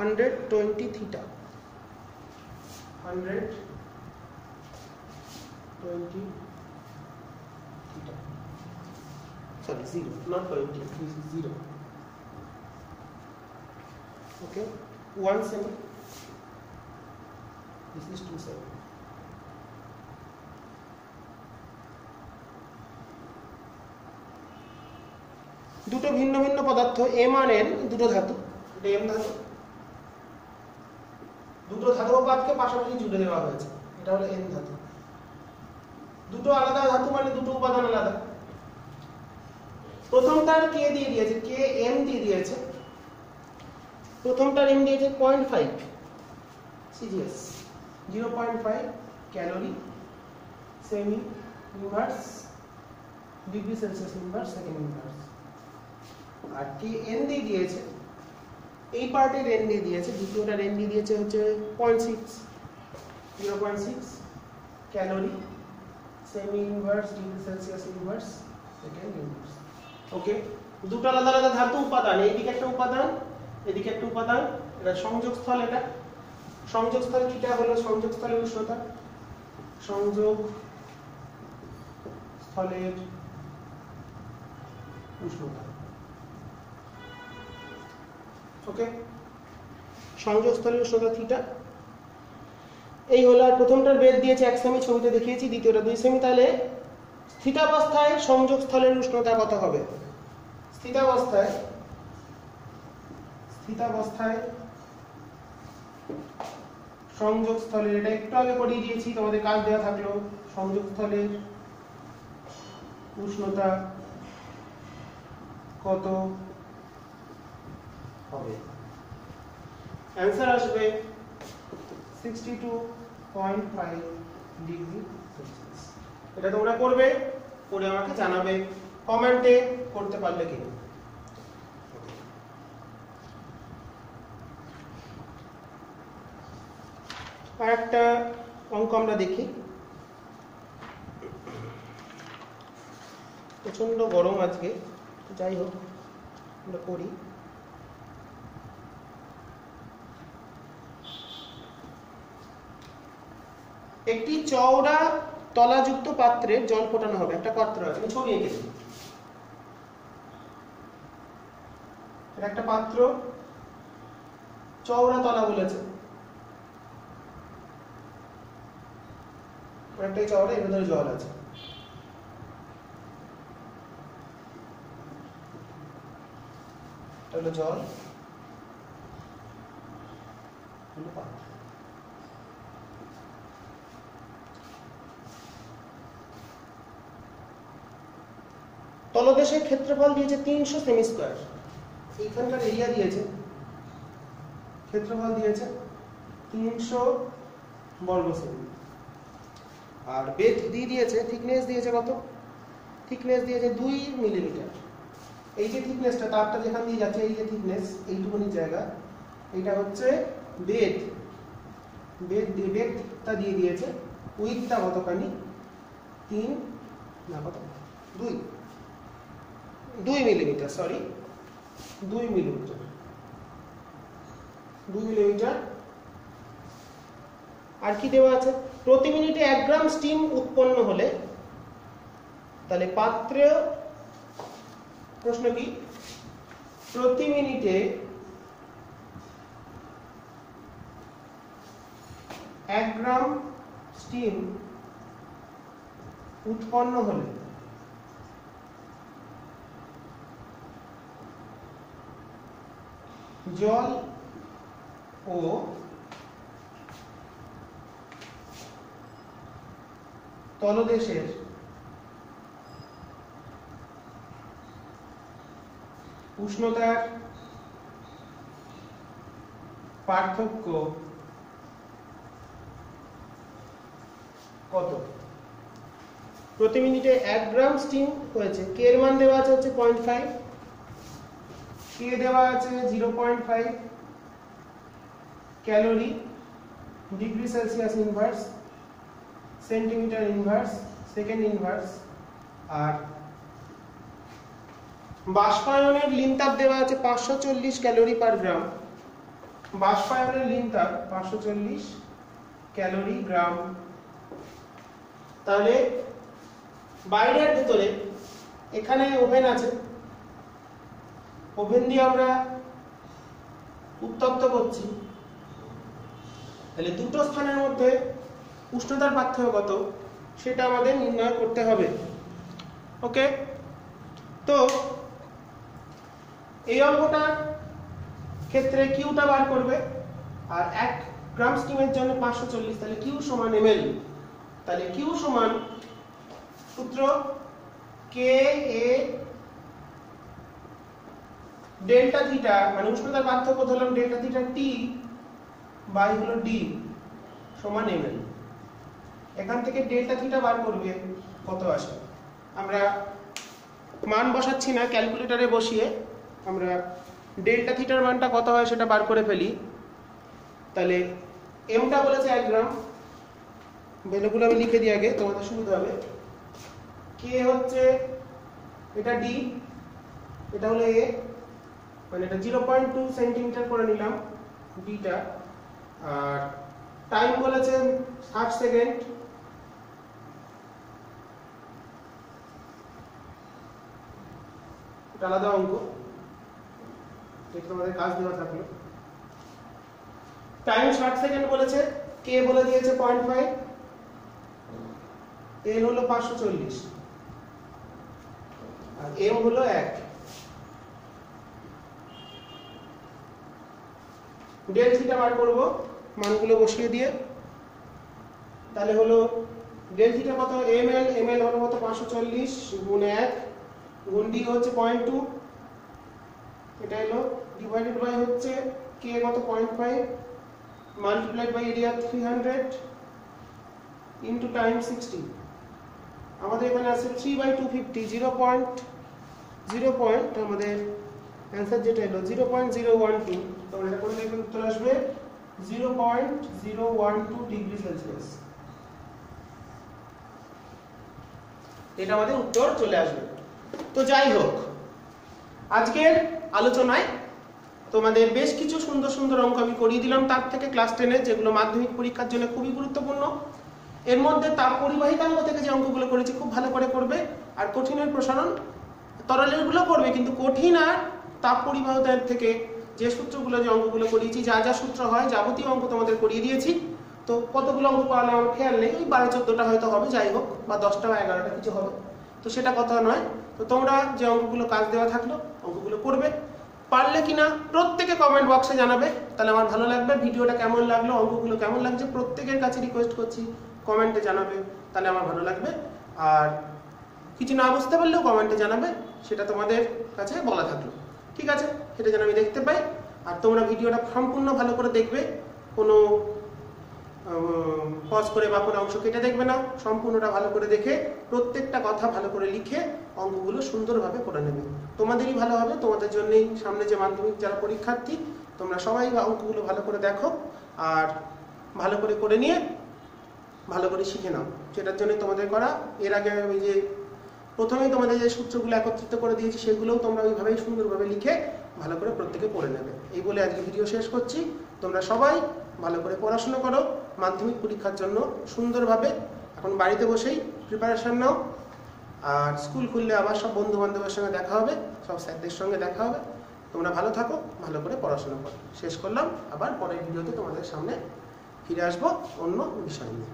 $120 theta, 120 theta, sorry 0, not 20, this is 0. Okay, 1 semi, this is 2 semi. দুটো ভিন্ন ভিন্ন পদার্থ M আর N, দুটো ধাতু, এটা M ধাতু। দুটো ধাতব পাতকে পাশাপাশি জুড়ে দেওয়া হয়েছে, এটা হলো N ধাতু। দুটো আলাদা ধাতু মানে দুটো উপাদান আলাদা। প্রথমটার K দিয়ে দিয়েছে, K M দিয়ে দিয়েছে। প্রথমটার M দিয়েছে 0.5 CGS, 0.5 calorie semi inverse degree Celsius inverse second inverse. আর K N দিয়ে দিয়েছে, এই পার্টের N দিয়ে দিয়েছে, দ্বিতীয়টার N দিয়ে দিয়েছে হচ্ছে 0.6 calorie semi inverse degree Celsius inverse second inverse. Okay, দুটো আলাদা আলাদা ধাতু উপাদান, এইদিকে একটা উপাদান, এদিকে একটা উপাদান, এটা সংযোগস্থল। এটা সংযোগস্থল, কিটা হলো সংযোগস্থলের উষ্ণতা, সংযোগস্থলের উষ্ণতা। ওকে, সংযোগস্থলের উষ্ণতা থিটা, এই হলো। আর প্রথমটার বেদ দিয়েছে 1 সেমি, ছবিতে দেখিয়েছি, দ্বিতীয়টা 2 সেমি। তাহলে স্থিতাবস্থায় সংযোগস্থলের উষ্ণতা কত হবে? স্থিতাবস্থায় সংযোগস্থলের, এটা একটু আগে করিয়ে দিয়েছি, তোমাদের কাজ দেওয়া থাকলো, সংযোগস্থলের উষ্ণতা কত হবে? অ্যান্সার আসবে 62.5 ডিগ্রি সেলসিয়াস। এটা তোমরা করবে, করে আমাকে জানাবে কমেন্টে করতে পারলে কি। আর একটা অঙ্ক আমরা দেখি। প্রচন্ড গরম আজকে, যাই হোক আমরা করি। একটি চওড়া তলাযুক্ত পাত্রে জল ফোটানো হবে। একটা পাত্র আছে, আমি ছবি এঁকেছি, একটা পাত্র, চওড়া তলা বলেছে, অনেকটাই চওড়া, এর ভেতরে জল আছে। এটা হলো জল, পাত্র। তলদেশের ক্ষেত্রফল দিয়েছে 300 সেমি স্কয়ার, এইখানকার এরিয়া দিয়েছে, ক্ষেত্রফল দিয়েছে 300 বর্গ সেমি, আর বেধ দিয়ে দিয়েছে, থিকনেস দিয়েছে কত, থিকনেস দিয়েছে 2 মিলিমিটার। এই যে থিকনেসটা, তারটা যেখান দিয়ে যাচ্ছে, এই যে থিকনেস, এইটুকুনি জায়গা, এইটা হচ্ছে বেধ, বেধটা দিয়ে দিয়েছে। উইথটা কতখানি, 3 না কত, 2 মিলিমিটার, সরি 2 মিলিমিটার, 2 মিলিমিটার। আর কি দেওয়া আছে, প্রতি মিনিটে 1 গ্রাম স্টিম উৎপন্ন হলে, তাহলে পাত্রে, প্রশ্ন কি, প্রতি মিনিটে 1 গ্রাম স্টিম উৎপন্ন হলে জল ও তলদেশের উষ্ণতার পার্থক্য কত। প্রতি মিনিটে 1 গ্রাম স্টিম হয়েছে, কে এর মান দেওয়া আছে হচ্ছে 0.5, কে দেওয়া আছে 0.5 calorie, degree Celsius inverse, centimetre inverse, second inverse. আর বাষ্পায়নের লিনতাপ দেওয়া আছে 540 ক্যালোরি পার গ্রাম, বাষ্পায়নের লিনতাপ 540 ক্যালোরি গ্রাম। তাহলে বাইরের ভেতরে এখানে ওভেন আছে, ওভেন দিয়ে আমরা উত্তপ্ত করছি, তাহলে দুটো স্থানের মধ্যে উষ্ণতার পার্থক্য কত সেটা আমাদের নির্ণয় করতে হবে। ওকে, তো এই অঙ্কটার ক্ষেত্রে কিউটা বার করবে, আর 1 গ্রাম স্টিমের জন্য 540, তাহলে কিউ সমান ml। তাহলে কিউ সমান সূত্র কে এ ডেল্টা থিটা, মানে উষ্ণতার পার্থক্য ধরলাম ডেল্টা থিটা টি বাই হলো ডি সমান ml। এখান থেকে ডেল্টা থিটা বার করবে কত আসে, আমরা মান বসাচ্ছি না, ক্যালকুলেটরে বসিয়ে আমরা ডেল্টা থিটার মানটা কত হয় সেটা বার করে ফেলি। তাহলে এমটা বলেছে 1 গ্রাম, ভ্যালুগুলো আমি লিখে দিই আগে, তোমাদের সুবিধা হবে। কে হচ্ছে, এটা ডি, এটা হলো এ, মানে এটা 0.2 সেন্টিমিটার করে নিলাম ডিটা। আর টাইম বলেছে 60 সেকেন্ড, এটা আলাদা অঙ্ক, এটা তোমাদের কাজ দেওয়া থাকলো। টাইম 60 সেকেন্ড বলেছে, কে বলে দিয়েছে 0.5, এল হলো 540, আর এম হলো 1। ডেল থিটা বার করব মানগুলো বসিয়ে দিয়ে, তাহলে হলো ডেল থিটা কত, ml, ml হলো কত 540 গুণ 1 গুণ ডি হচ্ছে 0.2, এটা হলো ডিভাইডেড বাই হচ্ছে কে কত 0.5 multiplied by area 300 into time 60। আমাদের এখানে আছে 3/250, 0.0 আমাদের অ্যান্সার যেটা হলো 0.012, তোমরা এটা করে দেখলে উত্তর আসবে 0.012 ডিগ্রি সেলসিয়াস। এটা আমাদের উত্তর চলে আসবে। তো যাই হোক, আজকের আলোচনায় তোমাদের বেশ কিছু সুন্দর সুন্দর অঙ্ক আমি করিয়ে দিলাম, তার থেকে ক্লাস 10 যেগুলো মাধ্যমিক পরীক্ষার জন্য খুবই গুরুত্বপূর্ণ। এর মধ্যে তাপ পরিবাহিতাঙ্গ থেকে যে অঙ্কগুলো করেছি খুব ভালো করে করবে। আর কঠিনের প্রসারণ তরলের গুলো করবে, কিন্তু কঠিন আর তাপ পরিবাহিতার থেকে যে সূত্রগুলো যে অঙ্কগুলো করিয়েছি, যা যা সূত্র হয় যাবতীয় অঙ্ক তোমাদের করিয়ে দিয়েছি। তো কতগুলো অঙ্ক করালাম আমার খেয়াল নেই, ওই 12-14টা হয়তো হবে, যাই হোক, বা 10টা বা 11টা কিছু হবে, তো সেটা কথা নয়। তো তোমরা যে অঙ্কগুলো কাজ দেওয়া থাকলো অঙ্কগুলো করবে, পারলে কিনা প্রত্যেকে কমেন্ট বক্সে জানাবে, তাহলে আমার ভালো লাগবে। ভিডিওটা কেমন লাগলো, অঙ্কগুলো কেমন লাগছে, প্রত্যেকের কাছে রিকোয়েস্ট করছি কমেন্টে জানাবে, তাহলে আমার ভালো লাগবে। আর কিছু না বুঝতে পারলেও কমেন্টে জানাবে, সেটা তোমাদের কাছে বলা থাকলো, ঠিক আছে? সেটা যেন আমি দেখতে পাই। আর তোমরা ভিডিওটা সম্পূর্ণ ভালো করে দেখবে, কোনো পজ করে বা কোনো অংশ কেটে দেখবে না, সম্পূর্ণটা ভালো করে দেখে প্রত্যেকটা কথা ভালো করে লিখে অঙ্কগুলো সুন্দরভাবে করে নেবে। তোমাদেরই ভালো হবে, তোমাদের জন্যই সামনে যে মাধ্যমিক যারা পরীক্ষার্থী, তোমরা সবাই অঙ্কগুলো ভালো করে দেখো আর ভালো করে করে নিয়ে ভালো করে শিখে নাও, সেটার জন্য তোমাদের করা। এর আগে ওই যে প্রথমেই তোমাদের যে সূত্রগুলো একত্রিত করে দিয়েছি, সেগুলোও তোমরা ওইভাবেই সুন্দরভাবে লিখে ভালো করে প্রত্যেকে পড়ে নেবে। এই বলে আজকে ভিডিও শেষ করছি। তোমরা সবাই ভালো করে পড়াশোনা করো মাধ্যমিক পরীক্ষার জন্য সুন্দরভাবে। এখন বাড়িতে বসেই প্রিপারেশন নাও, আর স্কুল খুললে আবার সব বন্ধু বান্ধবের সঙ্গে দেখা হবে, সব স্যারদের সঙ্গে দেখা হবে। তোমরা ভালো থাকো, ভালো করে পড়াশোনা করো। শেষ করলাম, আবার পরের ভিডিওতে তোমাদের সামনে ফিরে আসবো অন্য বিষয় নিয়ে।